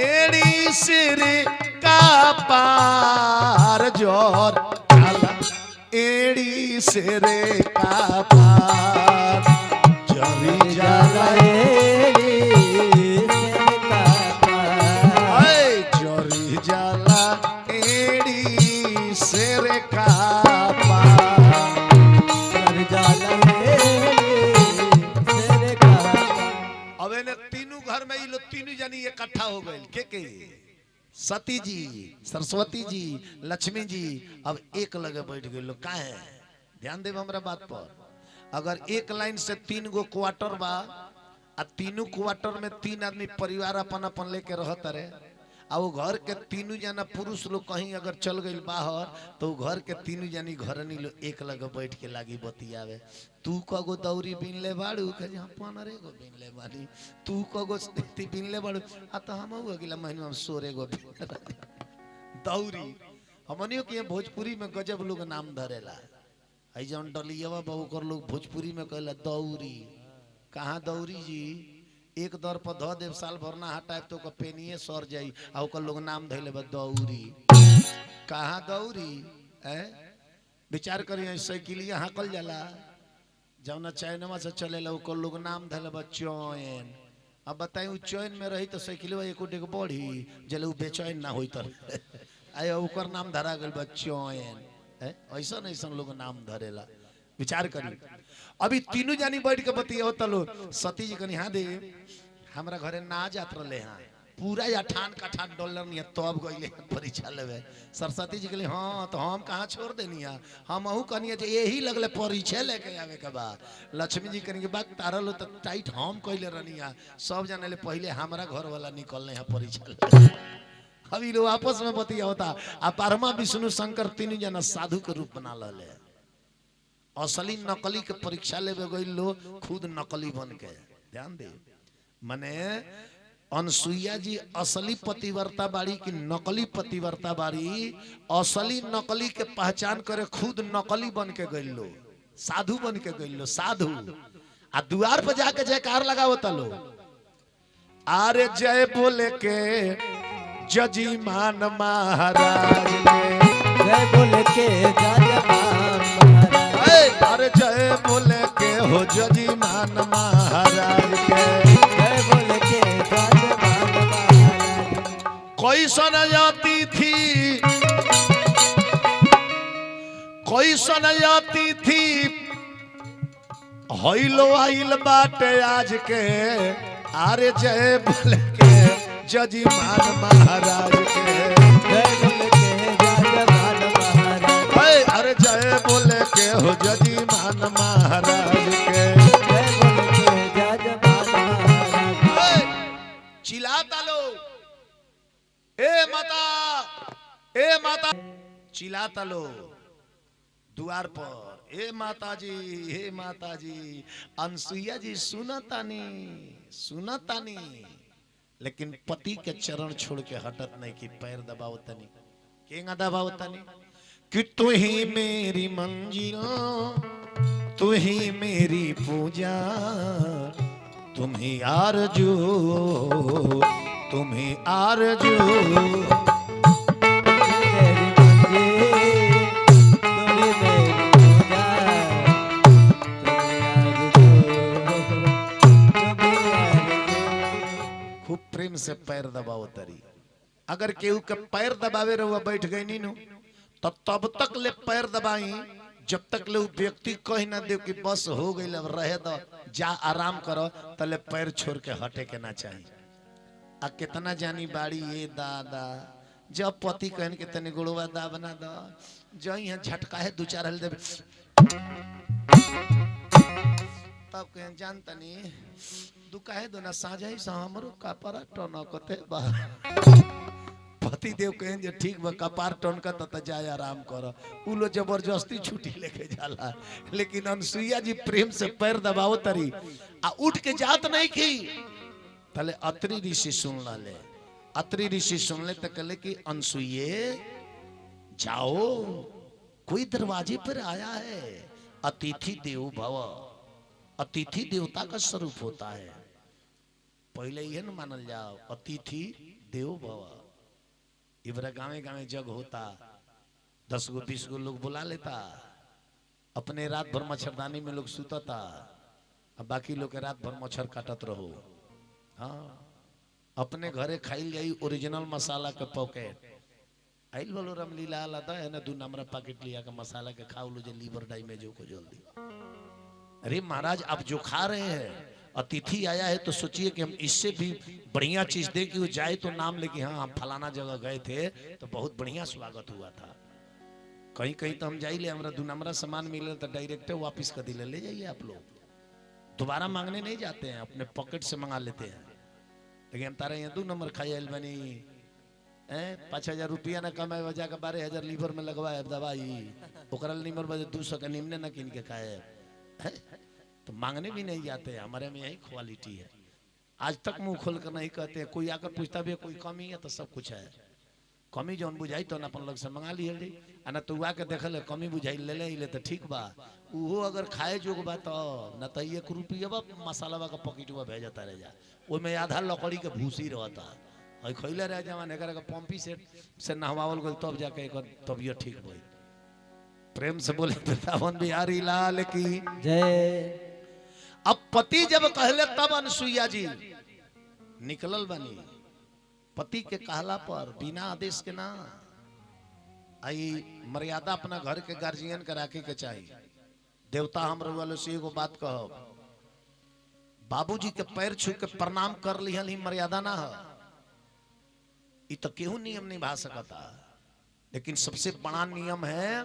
एड़ी सेरे का पार जोर जाला एड़ी सेरे का पार जोरी जाला इकट्ठा हो गए के सती जी सरस्वती जी लक्ष्मी जी अब एक लगे बैठ गए लोग का है ध्यान देव हमरा बात पर अगर एक लाइन से 3 गो क्वार्टर बा आ तीनों क्वार्टर में 3 आदमी परिवार अपन अपन लेके रहता रहे आ वो घर के तीनों जना पुरुष लोग कहीं अगर चल गए बाहर तो घर के तीनों जनी घर नहीं लोग एक लगे बैठ के लागी बतियावे तू कगो दौरी बीन ले बाड़ू के हम 15 गो बीन ले बाड़ी तू कगो बीन ले बाड़ू आ तो हम अगला महीना में 16 गो दौरी हमनियो के भोजपुरी में गजब लोग नाम धरेला है जौन डलियावा बहु कर लोग भोजपुरी में कहला दौरी कहाँ दौरी जी एक दर पर ध देव साल भर ना हटाए तो पेनिए सर जाई आ ओकर लोग नाम धैले बा दौरी कहाँ दौरी है विचार करिए साइकिलिया हाकल जाला जौना चाइनवा से चलेला ओकर लोग नाम धैले बा चैन अब बताई उ चैन में रही तो साइकिलवा एको डेग बढ़ी जले उ बेचैन ना होई तर आय ओकर नाम धरा गेल बा चैन है ऐसा ऐसा लोग नाम धरेला विचार करी अभी तीनों जानी बैठ के बतिया तलो सती जी कनी हाँ दे हमरा घरे ना जात रहे हाँ पूरा या ठान का ठान डॉलर नहीं तब गईले परीक्षा लेवे सरस्वती जी कहली हाँ तो हम कहाँ छोड़ देनी हम अहू कहनी यही लगले परीक्षा लेके आवे के बाद लक्ष्मी जी कहनी बात तारल तो टाइट हम कहले रहनी सब जाने ले पहले हमारा घर वाला निकलने है परीक्षा अभी लोग आपस में बतिया होता आ परमा विष्णु शंकर तीनों जना साधु के रूप बना ले असली नकली के परीक्षा लेवे गई लोग खुद नकली बन के ध्यान दे मने अनसुईया जी असली पतिव्रता बाड़ी की नकली पतिव्रता बाड़ी असली नकली के पहचान करे खुद नकली बन के गई लो साधु बन के गई लो साधु आ द्वार पर जाके जयकार लगाओ तलो आरे जय बोले के जजीमान महाराज जय बोले के अरे जय बोले के हो जजीमान महाराज के जय बोले के जजमान महाराज कोई सन जाती थी कोई सन जाती थी होइलो आइल बाटे आज के अरे जय बोले के जजीमान महाराज के जय बोले के जजमान महाराज अरे जय बोले के हो जजीमान महाराज के जय बोले के जजमान महाराज चिल्लाता लो ए माता चिल्लाता लो द्वार पर ए माता जी अनसुईया जी सुनतानी लेकिन पति के चरण छोड़ के हटत नहीं कि पैर दबाओ तनी केंगा दबाओ तनी कि तू ही मेरी मंजिल तू ही मेरी पूजा तुम ही आरज़ू तुम ही आरज़ू खूब प्रेम से पैर दबाओ तरी अगर केहू के पैर दबावे रहुआ बैठ गई नीनू तो तब तक ले पैर दबाई जब तक ले व्यक्ति कह ना दे कि बस हो गई अब रहे दो जा आराम करो तले पैर छोड़ के हटे के ना चाहिए आ कितना जानी बाड़ी ये दादा जब पति कहन के तने गुड़वा दा बना दो जो यहाँ झटका है दो चार हल देवे तब कहें जानता नहीं दुकाहे दो ना साझा ही हमरो कपड़ा टोना कते बा पति देव कहें जे ठीक बा कपार टोन का त जाय आराम कर उ लो जबरदस्ती छुट्टी लेके जाला लेकिन अनसुईया जी प्रेम से पैर दबाओ तरी आ उठ के जात नहीं की तले अत्रि ऋषि सुन ले अत्रि ऋषि सुन ले तो कहले कि अनसुईये जाओ कोई दरवाजे पर आया है अतिथि देव भव अतिथि देवता का स्वरूप होता है पहले यह न मानल जाओ अतिथि देव भव इबरा गावे गावे जग होता 10 गो 20 गो लोग बुला लेता अपने रात भर मच्छरदानी में लोग सुतता अब बाकी लोग के रात भर मच्छर काटत रहो हाँ अपने घरे खाइल जाई ओरिजिनल मसाला के पॉकेट आइल बोलो रामलीला लादा है ना 2 नंबर पैकेट लिया का मसाला के खाओ लो जे लीवर डैमेज को जल्दी अरे महाराज आप जो खा रहे हैं अतिथि आया है तो सोचिए कि हम इससे भी बढ़िया चीज दे कि वो जाए तो नाम लेके हाँ हम फलाना जगह गए थे तो बहुत बढ़िया स्वागत हुआ था कहीं कहीं तो हम जाइए हमारा 2 नंबर सामान मिले तो डायरेक्ट वापिस कर दिले ले जाइए आप लोग दोबारा मांगने नहीं जाते हैं अपने पॉकेट से मंगा लेते हैं लेकिन हम तारे यहाँ 2 नंबर खाई बनी 5,000 रुपया ना कमाए वजह का 12,000 लीवर में लगवाए दवाई ओकरा लीवर बजे 200 का निम्न ना किन के खाए तो मांगने भी नहीं जाते हैं हमारे में यही क्वालिटी है आज तक मुंह खोल कर नहीं कहते हैं कोई आकर पूछता भी कोई कमी है तो सब कुछ है कमी जो बुझाई तो अपन लोग से मंगा लिए ना तो आके देख ले कमी बुझाई ले ले तो ठीक बा वो अगर खाए जोग बा तो न तो 1 रुपया मसाला का पॉकेट भेजता रह जा वो में आधा लकड़ी के भूसी रहता और खैले रह जवान एक पंपी से नहवावल गल तब जाके एक तबियत ठीक हुई प्रेम से बोले वृंदावन बिहारी लाल की जय। अब पति जब कहले तब अनसुईया जी निकलल बनी पति के कहला पर बिना आदेश के ना आई मर्यादा अपना घर के गार्जियन के राखे के चाहिए देवता हम वाले से एगो बात कहो बाबूजी के पैर छू के प्रणाम कर लिहल ही मर्यादा ना है तो केहू नियम निभा सकता लेकिन सबसे बड़ा नियम है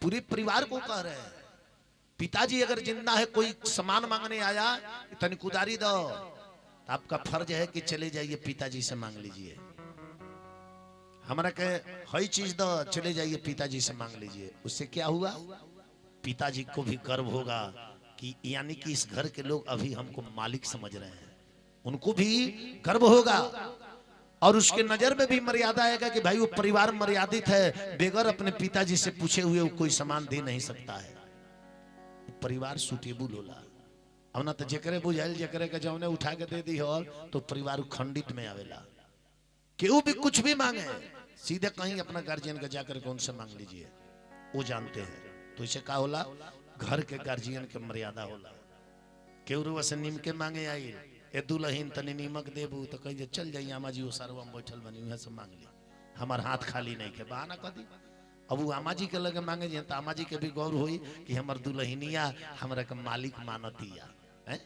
पूरे परिवार को कह रहे हैं पिताजी अगर जिंदा है कोई सामान मांगने आया तनी कुदारी दो तो आपका फर्ज है कि चले जाइए पिताजी से मांग लीजिए हमारा के हई चीज दो चले जाइए पिताजी से मांग लीजिए उससे क्या हुआ पिताजी को भी गर्व होगा कि यानी कि इस घर के लोग अभी हमको मालिक समझ रहे हैं उनको भी गर्व होगा और उसके नजर में भी मर्यादा आएगा कि भाई वो परिवार मर्यादित है बेगर अपने पिताजी से पूछे हुए वो कोई सामान दे नहीं सकता है परिवार सुटेबल होला अब ना तो जकरे बुझाइल जकरे के जौने उठा के दे दी हो तो परिवार खंडित में आवेला केहू भी कुछ भी मांगे सीधे कहीं अपना गार्जियन का जाकर के उनसे मांग लीजिए वो जानते हैं तो इसे क्या होला घर के गार्जियन के मर्यादा होला केहू से नीम के मांगे आई ए दुल्हन तनी नीमक देबू तो कहीं चल जाइए आमा जी वो सरवा बैठल बनी वह से मांग ली हमार हाथ खाली नहीं के बहाना कर दी अब वो आमा जी के लगे मांगे जी तो आमा जी के भी गौर हुई कि हमार दुल्हनिया हमारा के मालिक मानतिया है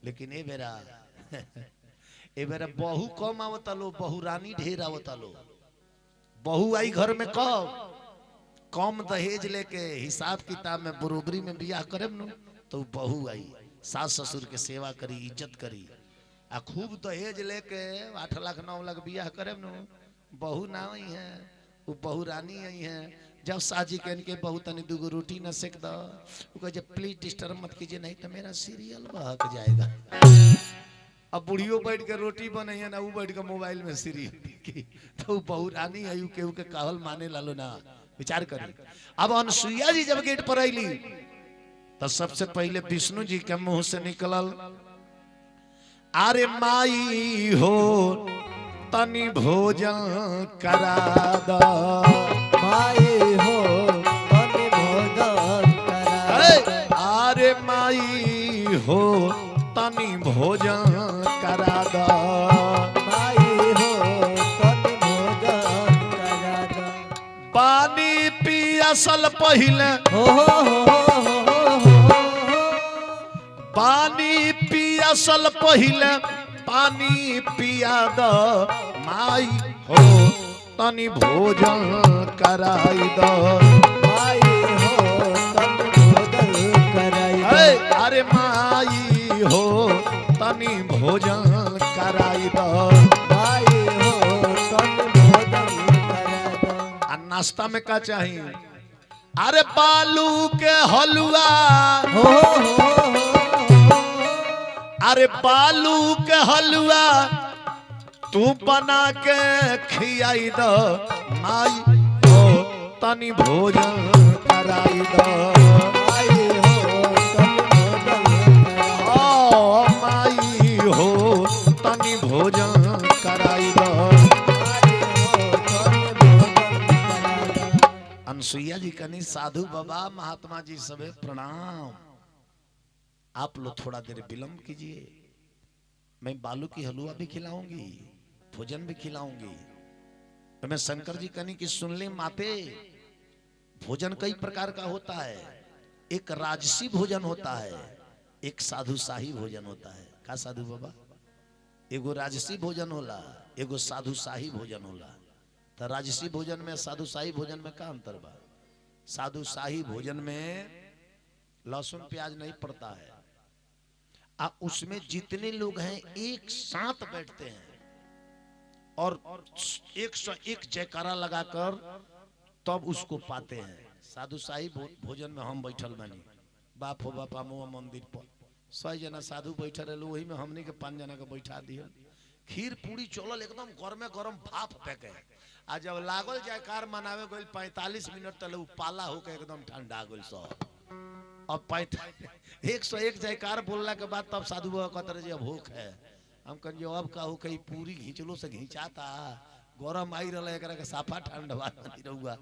लेकिन ए बेरा बहू कम आवता लो बहू रानी ढेर आवता लो बहू आई घर में कम दहेज लेके हिसाब किताब में बरोबरी में बियाह करे न तो बहू आई सास ससुर के सेवा करी इज्जत करी आ खूब दहेज लेके 8 लाख 9 लाख बियाह करे न बहू ना आई है वो बहू रानी आई है जब साजी कहन के बहू तनी 2 रोटी न सेक दो वो कहे प्लीज डिस्टर्ब मत कीजिए नहीं तो मेरा सीरियल बहक जाएगा अब बुढ़ियों बैठ के रोटी बने है ना वो बैठ के मोबाइल में सीरियल देखी तो बहू रानी है केहू के कहल माने लालो ना विचार करी अब अनसुईया जी जब गेट पर आईली तो सबसे पहले विष्णु जी के मुंह से निकलल अरे माई हो तनी भोजन करा दो माई हो तनी भोजन करा अरे माई हो तनी भोजन करा दो माई हो तनी भोजन करा दो पानी पियासल पहले पानी पियासल पहले पानी पिया दो माई हो तनी भोजन कराई दो माई हो तन भोजन कराई दो अरे माई हो तनी भोजन कराई दो माई हो तन भोजन कराई दो। आ नाश्ता में का चाहिए अरे बालू के हलवा हो अरे बालू के हलवा तू बना के खियाई दो माई हो तनी भोजन कराई दो माई हो तन भोजन कराई ओ माई हो तनी भोजन कराई दो अनसुईया जी कनी साधु बाबा महात्मा जी सबे प्रणाम। आप लोग थोड़ा देर विलंब कीजिए, मैं बालू की हलवा भी खिलाऊंगी, भोजन भी खिलाऊंगी। तो मैं शंकर जी कनी की सुन ले माते, भोजन कई प्रकार का होता है। एक राजसी भोजन होता है, एक साधु शाही भोजन होता है। का साधु बाबा? एगो राजसी भोजन होला, एगो साधु शाही भोजन होला। तो राजसी भोजन में साधु शाही भोजन में का अंतर बा? साधु शाही भोजन में लहसुन प्याज नहीं पड़ता है, उसमें जितने लोग हैं एक साथ बैठते हैं और 101 जयकारा लगाकर तब उसको पाते हैं। साधु शाही भोजन में हम बैठल बनी, बाप हो बापा मुआ मंदिर पर 100 जना साधु बैठे रहे, वही में हमने के 5 जना के बैठा दिया। खीर पूरी चलल एकदम गरमे गरम भाप फेंके, आ जब लागल जयकार मनावे गइल 45 मिनट तले पाला होके एकदम ठंडा गइल सब। अब 101 जयकार बोलला के बाद तब साधु बाबा कहते रहे अब भूख है। हम कह जो अब का हो कहीं पूरी घींचलो से घींचाता गरम आई रहा एकरा के साफा ठंडवा नहीं रहुआ।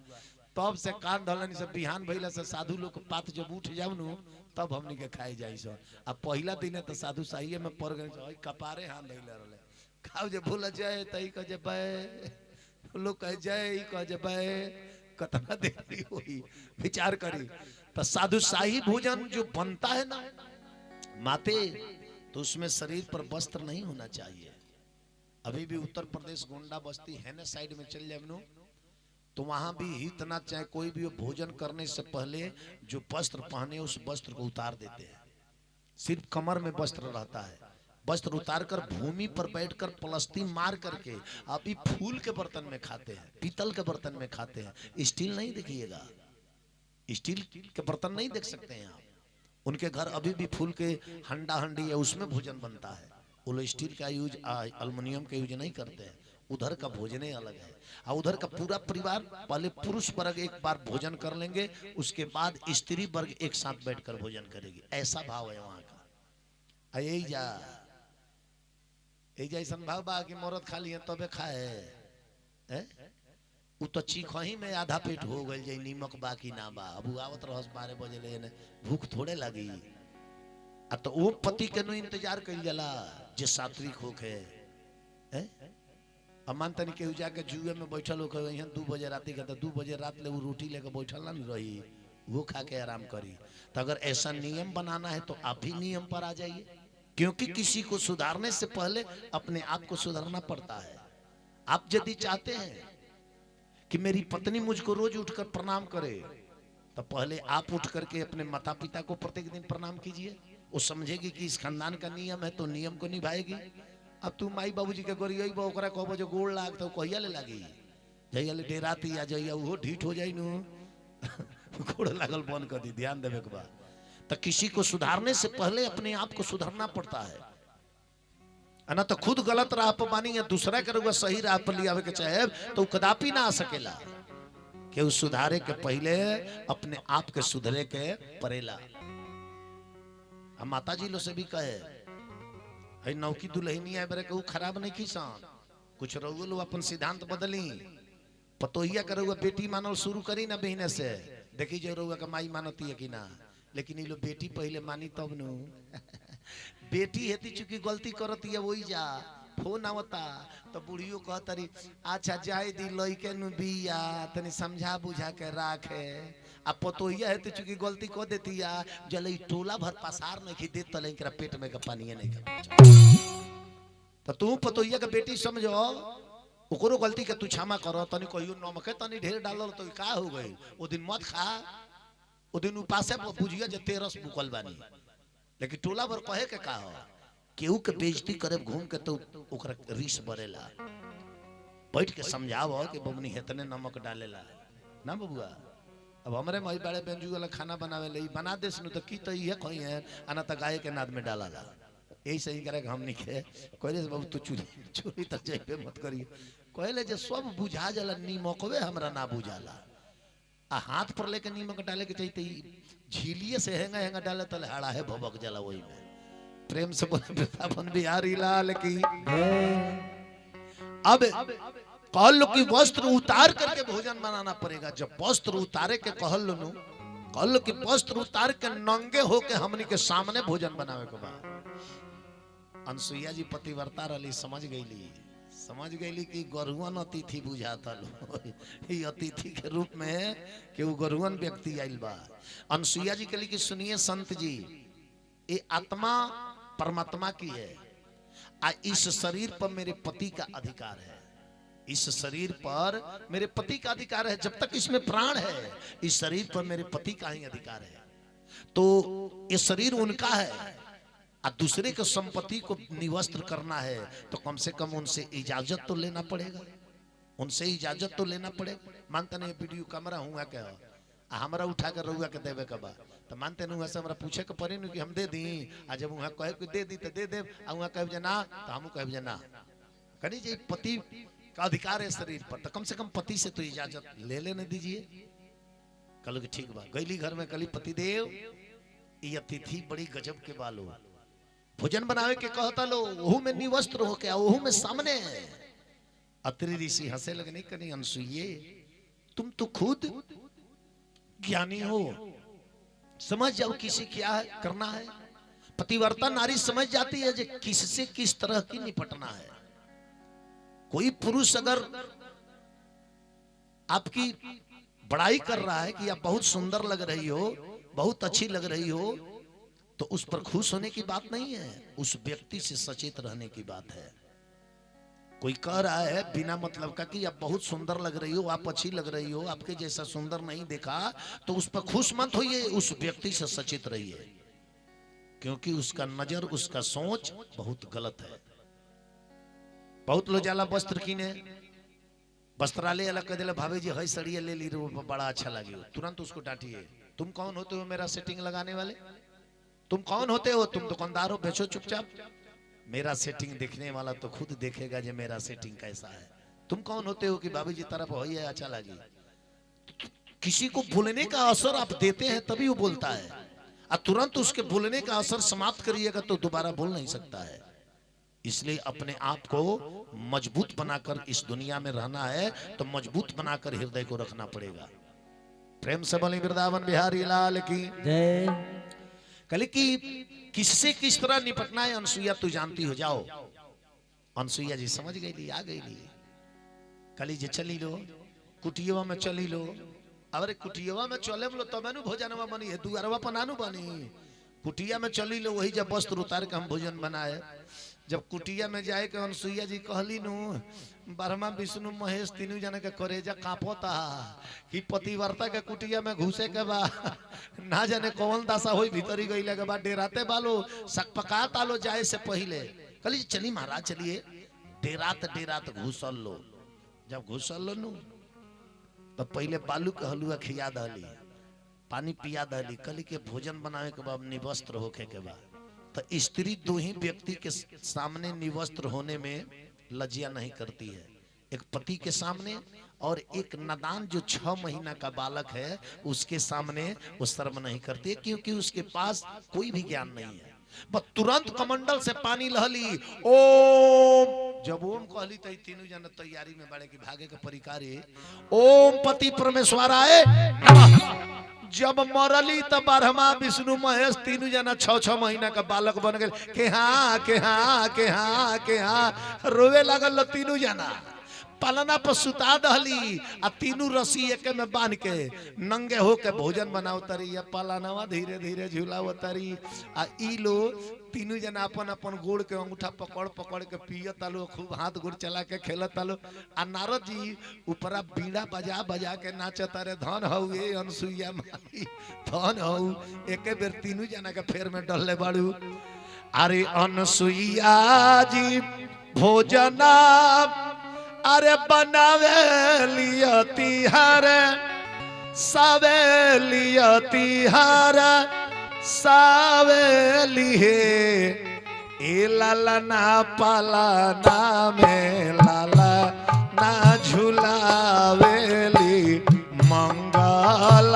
तब से कान धलन से बिहान भइला से साधु लोग पात जब उठ जाऊ नु तब हमनी के खाई जाई सो। अब पहला दिन तो साधु साहिए में पड़ गए कपारे हाथ धइले रहले, खाओ जे भूल जाए तई कह जे बे लोग कह जाए कह जे बे कतना देरी होई विचार करी। तो साधु शाही भोजन जो बनता है ना माते, तो उसमें शरीर पर वस्त्र नहीं होना चाहिए। अभी भी उत्तर प्रदेश गोंडा बस्ती है ना साइड में चल जाए तो वहां भी इतना चाहे कोई भी भोजन करने से पहले जो वस्त्र पहने उस वस्त्र को उतार देते हैं। सिर्फ कमर में वस्त्र रहता है, वस्त्र उतार कर भूमि पर बैठकर पलस्ती मार करके अभी फूल के बर्तन में खाते हैं, पीतल के बर्तन में खाते हैं। स्टील नहीं देखिएगा, स्टील के बर्तन नहीं देख सकते हैं आप। उनके घर अभी भी फूल के हंडा हंडी है, उसमें भोजन बनता है। वो लोग स्टील का यूज एल्युमिनियम का यूज नहीं करते हैं। उधर का भोजन ही अलग है। और उधर का पूरा परिवार पहले पुरुष वर्ग एक बार भोजन कर लेंगे, उसके बाद स्त्री वर्ग एक साथ बैठकर भोजन करेगी। ऐसा भाव है वहां का। यही जा ऐसा भाव बा कि मरद खा लिए तबे खाए, उ तो चीखही में आधा पेट हो गई जाए, नीमक बाकी ना बा। अब आवत रहस 12 बजे ले भूख थोड़े लगी। तो वो पति के नु इंतजार कइल जाला जे सात्विक होके। अब मान तनी केहू जाके जुए में बैठल हो कहे यहाँ 2 बजे रात के, तो 2 बजे रात ले वो रोटी लेके बैठल ना रही, वो खा के आराम करी। तो अगर ऐसा नियम बनाना है तो आप भी नियम पर आ जाइए, क्योंकि किसी को सुधारने से पहले अपने आप को सुधारना पड़ता है। आप यदि चाहते हैं कि मेरी पत्नी मुझको रोज उठकर प्रणाम करे, तो पहले आप उठ करके अपने माता पिता को प्रत्येक दिन प्रणाम कीजिए। वो समझेगी कि इस खानदान का नियम है तो नियम को निभाएगी। अब तू माई बाबूजी के गोरी ओकरा कहबो जो गोड़ लाग तो कहिया ले लागी, जइया ले डेराती आ जइया वो ढीठ हो जाई नु गोड़ लागल बंद कर दी। ध्यान देवे के बा। तो किसी को सुधारने से पहले अपने आप को सुधारना पड़ता है ना। तो खुद गलत राह पर बानी या दूसरा के सही राह पर लिया के चाहे तो कदापि ना आ सकेला। कि उस सुधारे के पहले अपने आप के सुधरे के परेला। हम माता जी लो से भी कहे है नौकी दुल्हनी है बरे के खराब नहीं खींचान, कुछ रहुए लो अपन सिद्धांत बदली। पतोहिया के रहुआ बेटी मानल शुरू करी ना बहने से, देखी जो रहुआ का माई मानती है कि ना। लेकिन ये लो बेटी पहले मानी तब नु बेटी हेती चुकी गलती करती है वही जा फोन आवता तो बुढ़ियो कहतरी अच्छा जाए दी लइके नु बिया तनी समझा बुझा के राखे। आ पतोहिया हेती चुकी गलती कर देती या जले टोला भर पसार नहीं खी देत तले एकरा पेट में के पानी नहीं के। तो तू पतोइया के बेटी समझो, ओकरो गलती के तू क्षमा करो, तनी कहियो नमक तनी ढेर डालल तो का हो गई, ओ दिन मत खा, ओ दिन उपासे बुझिया जे तेरस बुकल बानी। लेकिन टोला भर कहे के का हो, केहू के बेइज्जती करे घूम के तो ओकरा रीस बरेला। बैठ के समझाओ कि बबनी हेतने नमक डालेला ना बबुआ। अब हमरे मई बड़े बेंजू वाला खाना बनावे ले बना देस नु तो की तो ये कही है आना तो गाय के नाद में डाला ला, यही सही करे हम नहीं खे कहले बाबू तू चोरी चोरी तक जाइबे मत करिए। कहले जे सब बुझा जाला नीमकवे हमरा ना बुझाला, आ हाथ पर लेके नीमक डाले के चाहिए झीलिए से हेंगा हेंगा डाले तले हाड़ा है भबक जाला वही में। प्रेम से बोले वृंदावन बिहारी लाल की। अब कहल कि वस्त्र उतार करके भोजन बनाना पड़ेगा। जब वस्त्र उतारे के कहल कि वस्त्र उतार के नंगे होके हमनी के सामने भोजन बनावे के बाद अनसुईया जी पतिव्रता रही, समझ गईली कि गरुवन अतिथि बुझाता लो ये अतिथि के रूप में कि वो गरुवन व्यक्ति आइल बा। अनसुईया जी कहली कि सुनिए संत जी, ये आत्मा परमात्मा की है, इस शरीर पर मेरे पति का अधिकार है, इस शरीर पर मेरे पति का अधिकार है। जब तक इसमें प्राण है इस शरीर पर मेरे पति का ही अधिकार है। तो ये शरीर उनका है और दूसरे के संपत्ति को निवस्त्र करना है तो कम से कम उनसे इजाजत तो लेना पड़ेगा, उनसे इजाजत तो लेना पड़ेगा। मानते नहीं वीडियो कैमरा हुआ क्या हमारा उठा कर रहुआ के देवे के बा तो मानते नहीं से हमरा पूछे के पड़ी कि हम दे दी, आ जब वहां कहे कि दे दी तो दे दे, वहां कहे जे ना तो हम कहे जे ना। कहीं जी पति का अधिकार है शरीर पर तो कम से कम पति से तो इजाजत ले लेने दीजिए। कल कि ठीक बा, गईली घर में कली पति देव ये अतिथि बड़ी गजब के बालो भोजन बनावे के कहता लो, ओहू में निवस्त्र हो क्या, ओहू में सामने है। अत्रि ऋषि हंसे लगे, नहीं कहीं अनसुइये तुम तो खुद ज्ञानी हो, समझ जाओ किसी क्या है, करना है। पतिव्रता नारी समझ जाती है कि किससे किस तरह की निपटना है। कोई पुरुष अगर आपकी बड़ाई कर रहा है कि आप बहुत सुंदर लग रही हो, बहुत अच्छी लग रही हो, तो उस पर खुश होने की बात नहीं है, उस व्यक्ति से सचेत रहने की बात है। कोई कह रहा है बिना मतलब का कि आप बहुत सुंदर लग रही हो, आप अच्छी लग रही हो, आपके जैसा सुंदर नहीं देखा, तो उस पर खुश मत होइए, उस व्यक्ति से सचेत रहिए, क्योंकि उसका नजर उसका सोच बहुत गलत है। बहुत लोग जाला वस्त्र कीने, वस्त्रालय अलग कर दिला, भाभी जी हई सड़िया ले ली, बड़ा अच्छा लगे, तुरंत उसको डांटिए, तुम कौन होते हो मेरा सेटिंग लगाने वाले, तुम कौन होते हो, तुम दुकानदार हो, बेचो चुपचाप, मेरा सेटिंग देखने वाला तो खुद देखेगा जे मेरा सेटिंग कैसा है। तुम कौन होते हो कि भाभी जी तरफ हो ये अच्छा लगी। किसी को बोलने का असर आप देते हैं तभी वो बोलता है, और तुरंत उसके बोलने का असर समाप्त करिएगा तो दोबारा बोल नहीं सकता है। इसलिए अपने आप को मजबूत बनाकर इस दुनिया में रहना है तो मजबूत बनाकर हृदय को रखना पड़ेगा। प्रेम से बोले वृंदावन बिहारी लाल की जय। कल की किससे किस तरह निपटना है अनसुईया तू जानती हो, जाओ। अनसुईया जी समझ गई, आ गई। कली जे चली लो कुटियवा में चली लो, अरे कुटियवा में चले लो तब तो भोजनवा बनी है, दुआरवा पर नानू बनी, कुटिया में चली लो, वही जब वस्त्र उतार के हम भोजन बनाए। जब कुटिया में जाए के अनसुईया जी कहली नु ब्रह्मा विष्णु महेश तीनों जने के करेजा कांपता कि पतिव्रता के कुटिया में घुसे के बा ना जाने कौन दशा होई, भीतरी गईले के बाद डेराते बालो सकपकात आलो जाए से पहले। कहली चली महाराज चलिए, डेरात घुसल लो। जब घुसल लो नु तो पहले बालू के हलुआ खिया दली, पानी पिया दली। कहली के भोजन बनावे के बाद निवस्त्र होके के बाद, तो स्त्री दो ही व्यक्ति के सामने निवस्त्र होने में लज्जा नहीं करती है, एक पति के सामने और एक नादान जो 6 महीना का बालक है उसके सामने वो शर्म नहीं करती है, क्योंकि उसके पास कोई भी ज्ञान नहीं है। बस तुरंत कमंडल से पानी लहली, ओम, जब ओम कहली तो तीनों जन तैयारी में बड़े की भागे के परिकारी, ओम पति परमेश्वराय नमः। जब मरली तब ब्रह्मा विष्णु महेश तीनों जना 6 महीना का बालक बन गए के हाँ रोवे लगल तीनों जना। पलना पर सुता दहली आ तीनों रस्सी एक में बांध के नंगे हो के भोजन बनाओ तरी, या पलनवा धीरे धीरे झुलाओ तरी। आ ई लो तीनों जना अपन अपन गोड़ के अंगूठा पकड़ पकड़ के पियत आलो, खूब हाथ गोड़ चला के खेलत आलो। आ नारद जी ऊपरा बीड़ा बजा बजा के नाचत रे, धन हऊ ए अनसुईया माई, धन हऊ। एके बेर तीनों जना के फेर में डलले बाड़ू। अरे अनसुईया जी भोजना अरे बनावे लिया तिहार, सावे लिया तिहार, सावेली हे ए लाला ना पाला ना में लाला ना झुलावेली, मंगल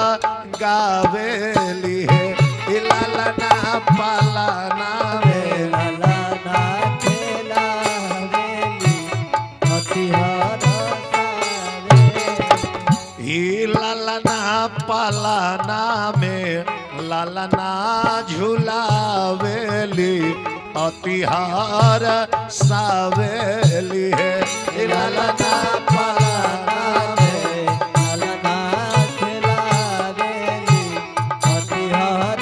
गावेली हे ए लाला ना पाला ना में लाला ना खेलावेली अतिहार ही लाला ना पाला ना में लाला ना झुलावेली अतिहार सावेली है। लाला ना पाला ना में लाला ना खेलावेली अतिहार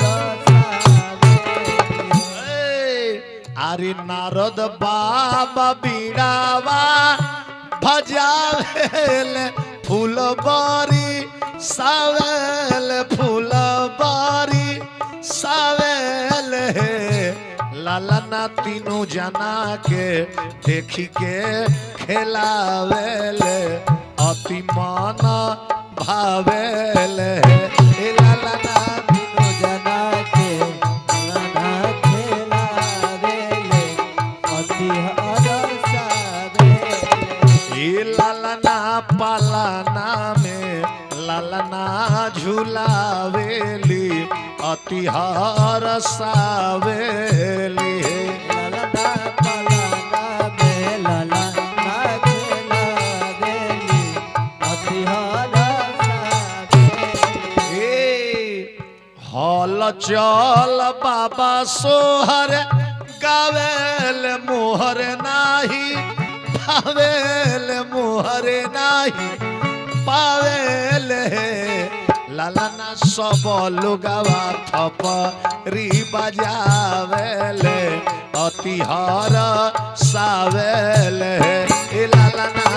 अरे नारद बाबा बीड़ावा भजावेल फूलबारी सावेल फूलबारी सावेल है। लाला ना तीनों जना के देखी के खेलावेल अति मन भावेल है। लाला ना तीनों जना के लाला खेलावेले अतिहार लालना पालना में लालना झुलावेली अतिहार सावेली। लाला पालना में लाला खेलावेली अतिहार हल चल बाबा सोहर गावेल मोहर नाही, पावेल मोहर नाही पावेल लालना सब लोगवा थपरी बजावेल अतिहार सावेल लालना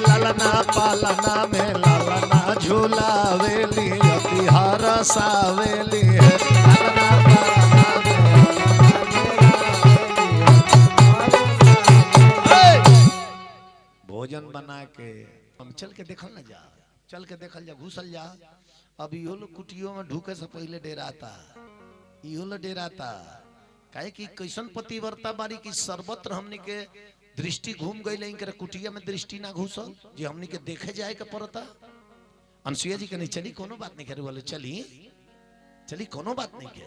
लालना पालना में लालना झुलावेली अतिहार सावेली लालना पालना में भोजन बना के हम चल के देखल ना जा, चल के देखल जा, घुसल जा। अब इहो लोग कुटियों में ढूके से पहले डेराता, इहो लोग डेराता काहे कि कैसन पतिव्रता बारी की सर्वत्र हमनी के दृष्टि घूम गई, लेकिन कुटिया में दृष्टि ना घुसल जी हमनी के देखे जाए के पड़ता। अनसुईया जी कहनी चली कोनो बात नहीं करे, बोले चली चली कोनो बात नहीं के।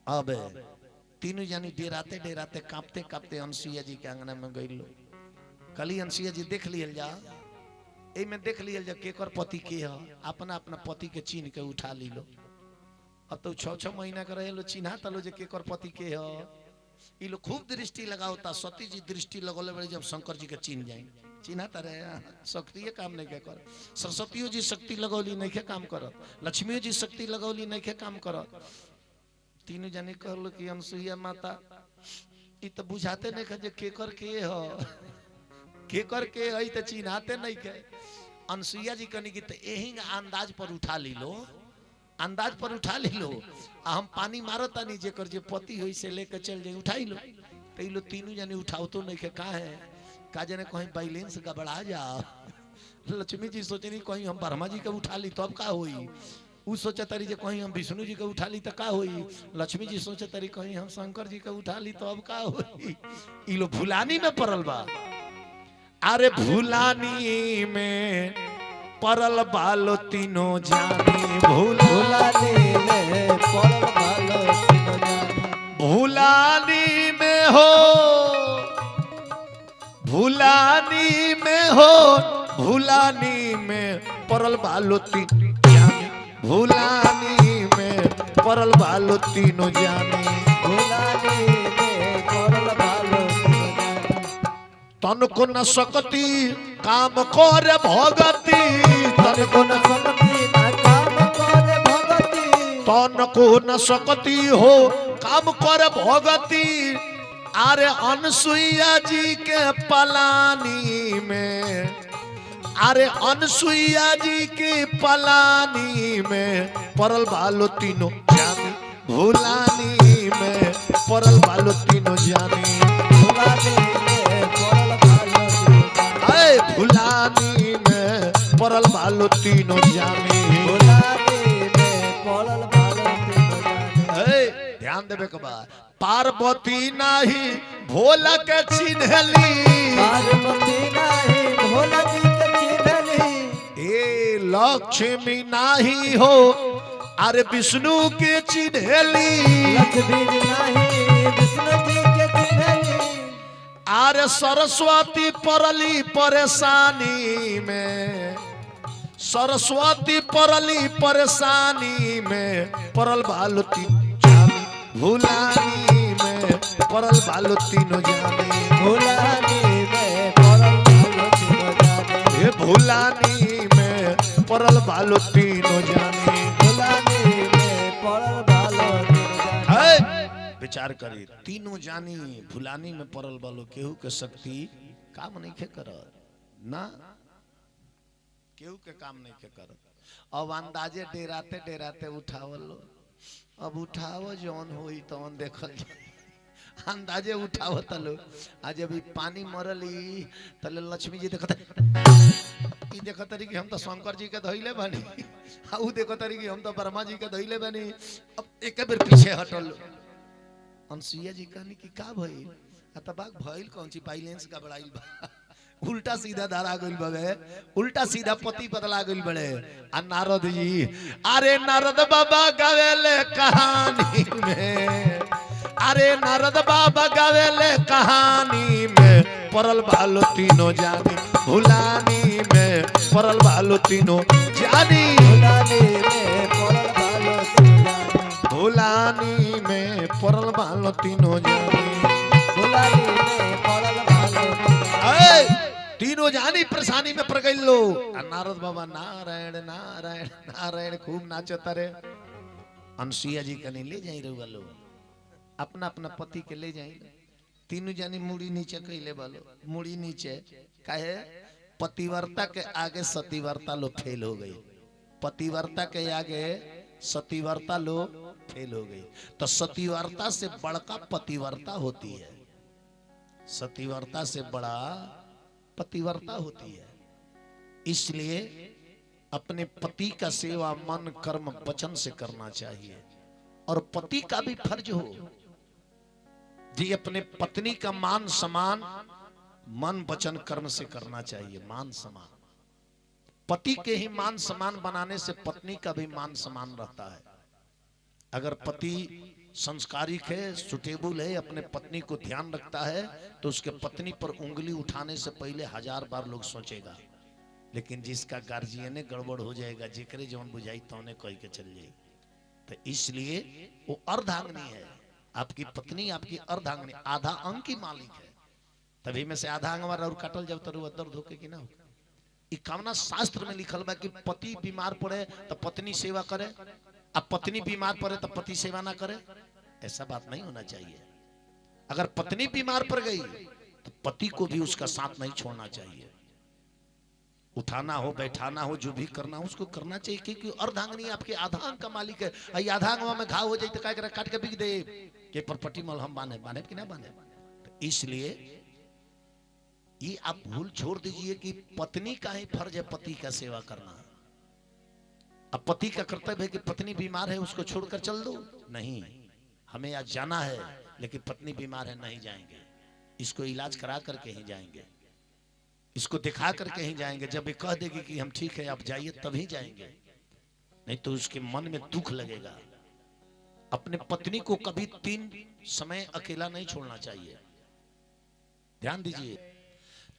अब तीनों जानी डेराते डेराते कांपते कांपते अनसुईया जी के आंगना में गई लो। कली अनसुईया जी देख लियल जा, ए में देख लियल जा केकर पति के है, अपना अपना पति के चिन्ह के उठा ली लो। अब तो 6-6 महीना के रहे लो चिन्हा तलो जे केकर पति के है। ये लोग खूब दृष्टि लगाओता, सती जी दृष्टि लगोले बड़े जब शंकर जी के चिन्ह जाए चिन्हा तारे शक्ति काम नहीं कर, सरस्वतियों जी शक्ति लगौली नहीं के काम कर, लक्ष्मियों जी शक्ति लगौली नहीं के काम कर। तीनों जाने कहलो कि अनसुईया माता ये तो बुझाते नहीं के केकर के हो, केकर के है तो चिन्हाते नहीं के। अनसुईया जी कहनी कि यही अंदाज पर उठा ली लो, अंदाज पर उठा ली लो। हम पानी मारता नहीं जेकर जे पति हो से लेकर चल जाए उठाई लो। तो लो तीनों जाने उठाओ तो नहीं के का है का जाने कहीं बैलेंस गड़बड़ा जा। लक्ष्मी जी सोचे नहीं कहीं हम ब्रह्मा जी के उठा ली तो अब का होई, उ सोचे तारी जे कहीं हम विष्णु जी के उठा ली तो का होई, लक्ष्मी जी सोचे तारी कहीं हम शंकर जी के उठा ली तो अब का होई। ई लो भुलानी में पड़ल बा। अरे भुलानी में परल बालो तीनों जानी, भुलानी में परल बालो तीनों जानी, भुलानी में हो, भुलानी में हो, भुलानी में परल बालो तीनों जानी, भुलानी में परल बालो तीनों जानी भुलाने में पड़ल बालो तीनों जानी। तन को न सकती काम करे भगती तन को न सकती न काम करे भगती। तन को न सकती हो काम करे भगती अरे अनसुईया जी के पलानी में अरे अनसुईया जी के पलानी में परल बालो तीनों जानी भुलानी में परल बालो तीनों जानी भुलाने में पड़ल बालो तीनों जानी। अय भुलानी में परल बालो तीनों जानी भुलाने में पड़ल बालो तीनों जानी। अय ध्यान देवे के बाद पार्वती नाही भोला के चिन्हली पार्वती नाही भोला जी के चिन्हली। ए लक्ष्मी नाही हो अरे विष्णु के चिन्हली लक्ष्मी नाही विष्णु जी के चिन्हली। अरे सरस्वती परली परेशानी में सरस्वती परली परेशानी में परल बालो तीनों जानी भुलानी में परल बालो तीनों जानी भुलाने में पड़ल बालो तीनों जानी। हे भुलानी में परल बालो तीनों जानी भुलाने में पड़ल बालो तीनों जानी। है विचार करी तीनों जानी भुलानी में परल बालो केहू के शक्ति काम नहीं के कर ना केहू के काम नहीं के कर अब अंदाजे डेराते डेराते उठावल लो अब उठाव जौन होई तौन देखल अंदाजे उठाव तलो आज अभी पानी मरली तले लक्ष्मी जी देखत ई देखत रही कि हम तो शंकर जी के धइले बानी आ ऊ देखत रही कि हम तो ब्रह्मा जी के धइले बानी अब एक बेर पीछे हटल अनसुईया जी कहनी कि का भइल अतबाक भइल कौन सी बाइलेंस का बड़ाइल बा उल्टा सीधा धारा गइल बे उल्टा सीधा पति बदला गइल बड़े आ नारद जी अरे नारद बाबा गावेले कहानी में अरे नारद बाबा गावेले कहानी में परल बालो तीनों जानी भुलानी में परल बालो तीनों जानी भुलाने में पड़ल बालो तीनों जानी। भुलानी में परल बालो तीनों जानी भुलाने में पड़ल बालो तीनों जानी। ऐ तीनों जानी परेशानी में पड़ गई लो नारद बाबा नारायण नारायण नारायण खूब नाचता रे अनसुईया जी कने ले जाई रहुआ लो अपना अपना पति के ले जाई तीनों जानी मुड़ी नीचे कैले बालो मुड़ी नीचे काहे पतिव्रता के आगे सतीव्रता लो फेल हो गई पतिव्रता के आगे सतीव्रता लो फेल हो गई तो सतीव्रता से बड़का पतिव्रता होती है सतीव्रता से बड़ा पतिव्रता होती है इसलिए अपने पति का सेवा मन कर्म वचन से करना चाहिए और पति का भी फर्ज हो जी अपने पत्नी का मान सम्मान मन वचन कर्म से करना चाहिए मान सम्मान पति के ही मान सम्मान बनाने से पत्नी का भी मान सम्मान रहता है अगर पति संस्कारिक है सुटेबल है अपने पत्नी को ध्यान रखता है तो उसके पत्नी पर उंगली उठाने से पहले 1000 बार लोग सोचेगा लेकिन जिसका गार्जियन गड़बड़ हो जाएगा जिक्रे जौन बुझाई तौने कह के चल जाएगी तो इसलिए वो अर्धांगनी है आपकी पत्नी आपकी अर्धांगनी आधा अंग की मालिक है तभी में से आधा अंग और काटल जब तरु दर्द होके कि ना हो कामना शास्त्र में लिखल बा कि पति बीमार पड़े तो पत्नी सेवा करे अब पत्नी बीमार पड़े तो पति सेवा ना करे ऐसा बात नहीं होना चाहिए अगर पत्नी बीमार पड़ गई तो पति को भी उसका साथ नहीं छोड़ना चाहिए उठाना हो बैठाना हो जो भी करना हो उसको करना चाहिए क्योंकि अर्धांगनी आपके आधांग का मालिक है आधांग में घाव हो जाए तो क्या काट के बिक दे के परपटी मल हम बांधे बांधे कि ना बांधे तो इसलिए ये आप भूल छोड़ दीजिए कि पत्नी का ही फर्ज है पति का सेवा करना अब पति का कर्तव्य है कि पत्नी बीमार है उसको छोड़कर चल दो नहीं हमें आज जाना है लेकिन पत्नी बीमार है नहीं जाएंगे इसको इलाज करा करके ही जाएंगे इसको दिखा करके ही जाएंगे जब ये कह देगी कि हम ठीक है आप जाइए तभी जाएंगे नहीं तो उसके मन में दुख लगेगा अपने पत्नी को कभी 3 समय अकेला नहीं छोड़ना चाहिए ध्यान दीजिए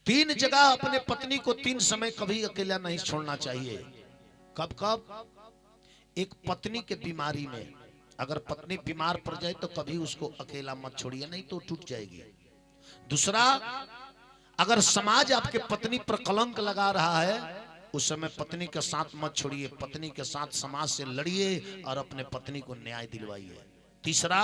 3 जगह अपने पत्नी को 3 समय कभी अकेला नहीं छोड़ना चाहिए कब कब एक पत्नी के बीमारी में अगर पत्नी बीमार पड़ जाए तो कभी उसको अकेला मत छोड़िए, नहीं तो टूट जाएगी। दूसरा, अगर समाज आपके पत्नी पर कलंक लगा रहा है उस समय पत्नी के साथ मत छोड़िए, पत्नी के साथ समाज से लड़िए और अपने पत्नी को न्याय दिलवाइए। तीसरा,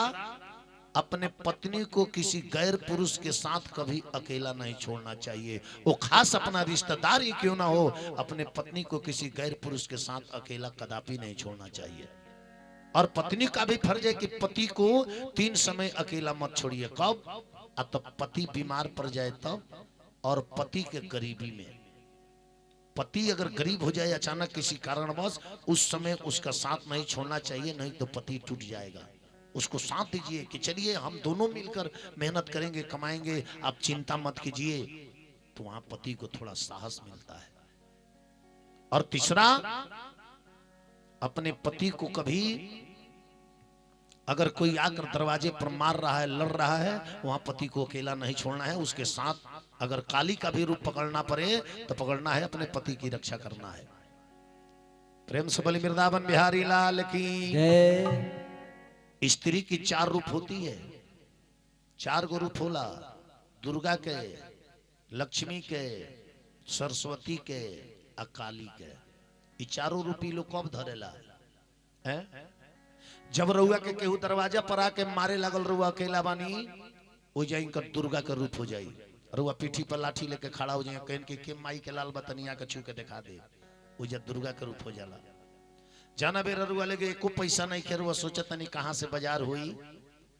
अपने पत्नी को किसी गैर पुरुष के साथ कभी अकेला नहीं छोड़ना चाहिए, वो खास अपना रिश्तेदार ही क्यों ना हो, अपने पत्नी को किसी गैर पुरुष के साथ अकेला कदापि नहीं छोड़ना चाहिए। और पत्नी का भी फर्ज है कि पति को 3 समय अकेला मत छोड़िए। कब? तब पति बीमार पड़ जाए तब, और पति के गरीबी में। पति अगर गरीब हो जाए अचानक किसी कारणवश, उस समय उसका साथ नहीं छोड़ना चाहिए, नहीं तो पति टूट जाएगा। उसको साथ दीजिए कि चलिए हम दोनों मिलकर मेहनत करेंगे, कमाएंगे, आप चिंता मत कीजिए, तो वहां पति को थोड़ा साहस मिलता है। और तीसरा, अपने पति को कभी अगर कोई आकर दरवाजे पर मार रहा है, लड़ रहा है, वहां पति को अकेला नहीं छोड़ना है, उसके साथ अगर काली का भी रूप पकड़ना पड़े तो पकड़ना है, अपने पति की रक्षा करना है। प्रेम से बोली वृंदावन बिहारी लाल की जय। स्त्री की 4 रूप होती है, 4 गो रूप होला, दुर्गा के, लक्ष्मी के, सरस्वती के, काली के। ये चारों रूपी लोग कब धरेला है? जब रउआ के केहू दरवाजा पर आके मारे लगल, रउआ अकेला बानी, हो जाई कर दुर्गा का रूप हो जाई। रउआ पीठी पर लाठी लेके खड़ा हो जाए, कहन के माई के लाल बतनिया के छू के दिखा दे, हो जा दुर्गा का रूप हो जाला। जाना बेर रउआ लेके एको पैसा नहीं के, रउआ सोचत नहीं कहां से बाजार हुई,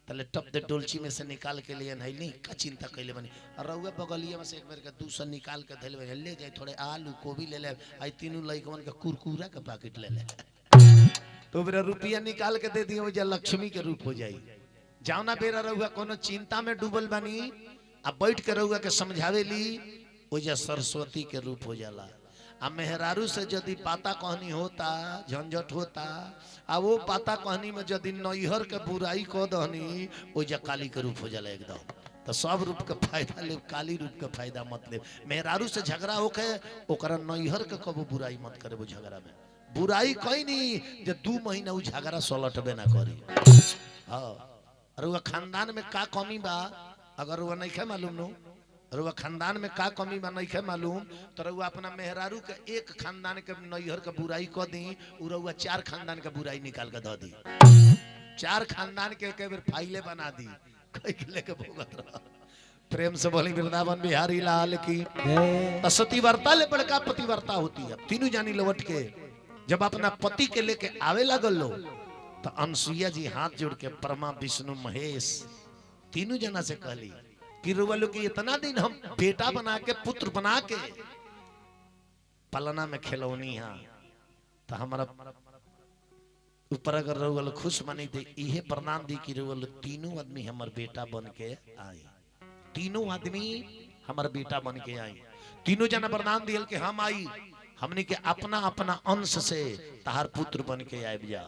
तले टप दे डोलची में से निकाल के लिए नहीं का चिंता कैले बनी। रउआ बगलिया में से एक बेर के 200 निकाल के धैले ले जाए, थोड़े आलू गोभी ले ले, आई तीनों लइकवन के कुरकुरा के पैकेट ले ले, तो बेरा रुपया निकाल के दे दिए, हो जा लक्ष्मी के रूप हो जाई। जाना बेरा रउआ कोनो चिंता में डूबल बनी, अब बैठ के रउआ के समझावे ली, हो जा सरस्वती के रूप हो जाला। आ मेहरारू से यदि पाता कहनी होता, झंझट होता, आ वो पाता कहनी में यदि नैहर के बुराई कह दहनी, वो जा काली के रूप हो जाला एकदम। तो सब रूप का फायदा ले, काली रूप का फायदा मत ले। मेहरारू से झगड़ा होके ओकरा नैहर के कबो बुराई मत करे, वो झगड़ा में बुराई कहीं नहीं, जो 2 महीना वो झगड़ा सलटबे ना करी। हाँ, अरे वो खानदान में का कमी बा, अगर वो नहीं खे मालूम नो, रुआ खानदान में का कमी बा नहीं खे मालूम, तो रुआ अपना मेहरारू के एक खानदान के नैहर के बुराई कह दी, रुआ 4 खानदान के बुराई निकाल के दी, 4 खानदान के एक बेर फाइले बना दी, कई के लेके भोगत रहा। प्रेम से बोली वृंदावन बिहारी लाल की। सतीव्रता ले बड़का पतिव्रता होती है। तीनों जानी लौट के जब अपना पति के लेके आवे लगल लो, तो अनसुईया जी हाथ जोड़ के परमा विष्णु महेश तीनों जना से कहली कि रुआ कि इतना दिन हम बेटा बना के, पुत्र बना के पलना में खिलौनी है, तो हमारा ऊपर अगर रुआ खुश मनी दे, इहे प्रणाम दी कि रुआ तीनों आदमी हमार बेटा बन के आए, तीनों आदमी हमार बेटा बन के आए। तीनों जना प्रणाम दियल के हम आई, हमने के अपना अपना अंश से तहार पुत्र बन के आए जा।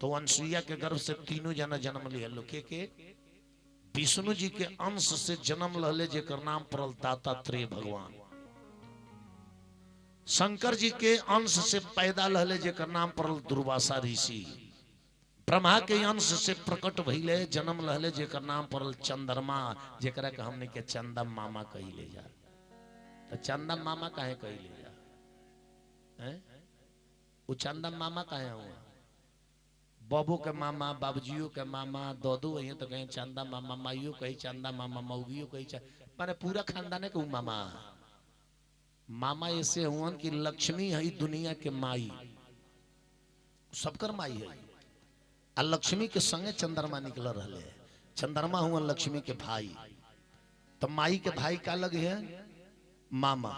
तो अनसुईया के गर्भ से तीनों जना जन्म लिया लो के विष्णु जी के अंश से जन्म लहले जेकर नाम पड़ल दातात्रेय भगवान, शंकर जी के अंश से पैदा लहले जेकर नाम पड़ल दुर्वासा ऋषि, ब्रह्मा के अंश से प्रकट भइले जन्म लहले जेकर नाम पड़ल चंद्रमा, जेकरा के हमने के चंदा मामा कहिले जा। तो चंदा मामा काहे कहिले जा हैं? वो चंदा मामा काहे हुआ? बाबू के मामा, बाबूजियों के मामा, दादू वही तो कहीं चंदा मामा, माइयों कही चंदा मामा, मऊगियों कही माने पूरा खानदान के मामा। मामा ऐसे हुआ कि लक्ष्मी है दुनिया के माई, सबकर माई है, आ लक्ष्मी के संगे चंद्रमा निकल रहे। चंद्रमा हुआ लक्ष्मी के भाई, तो माई के भाई का लग है मामा।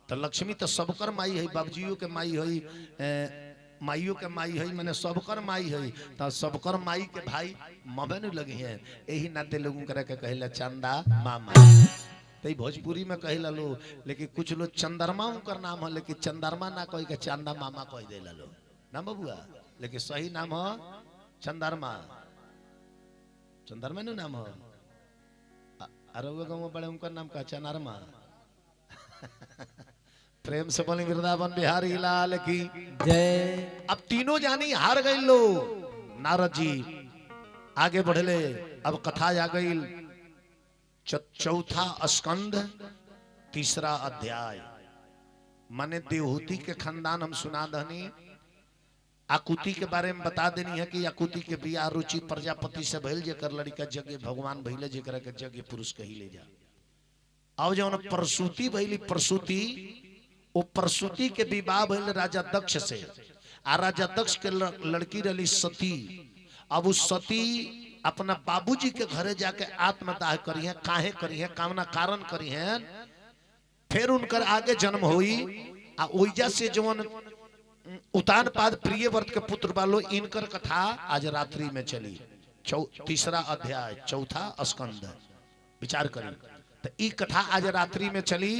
तो लक्ष्मी तो सबकर माई है, बाबूजियों के माई है, माइयों के माई है, मैंने सबकर माई है, तो सबकर माई के भाई ममे न लगे हैं, यही नाते लोगों करे के कहला चंदा मामा। तो भोजपुरी में कहला लो, लेकिन कुछ लोग चंद्रमा उनकर नाम है, लेकिन चंद्रमा ना कह के चंदा मामा कह दे लो ना बबुआ, लेकिन सही नाम है चंद्रमा। चंद्रमा नु नाम है, अरे वो गाँव बड़े उनका नाम का चंद्रमा। प्रेम से बोली वृंदावन बिहारी लाल की जय। अब तीनों जानी हार गई लो, नारद जी आगे बढ़ले। अब कथा आ गई चौथा स्कंद तीसरा अध्याय। माने देवहूति के खानदान हम सुना दहनी। आकुति के बारे में बता देनी है कि आकुति के बियाह रुचि प्रजापति से भइल, जेकर लड़का जग भगवान भइले, जेकरा के जग पुरुष कही ले जा। अब जौन प्रसूति भइली, प्रसूति वो प्रसूति के विवाह भइल राजा दक्ष से। आ राजा दक्ष के लड़की रही सती। अब उस सती अपना बाबूजी के घरे जाके आत्मदाह करी है। काहे करी है, कामना कारण करी है। फिर उनकर आगे जन्म हुई। आ ओइजा से जौन उतानपाद प्रियव्रत के पुत्र बालो, इनकर कथा आज रात्रि में चली। तीसरा अध्याय चौथा स्कंद विचार करें तो ई कथा आज रात्रि में चली।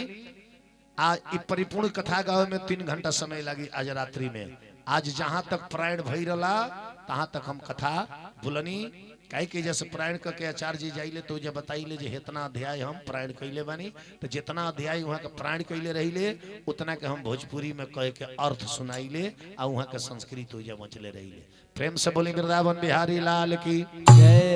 आ परिपूर्ण कथा गावे में 3 घंटा समय लगी आज रात्रि में। आज जहां तक प्रायण भई रला तहां तक हम कथा बुलनी। काहे कि जैसे प्रायण करके आचार्य जी जाइले तो जब बताइले जे इतना अध्याय हम प्रायण कैले बानी, तो जितना अध्याय वहां के प्रायण कैले रहिले उतना के हम भोजपुरी में कह के अर्थ सुनाइले। आ वहां के संस्कृत हो जब बचले रहिले। प्रेम से बोली वृंदावन बिहारी लाल की जय।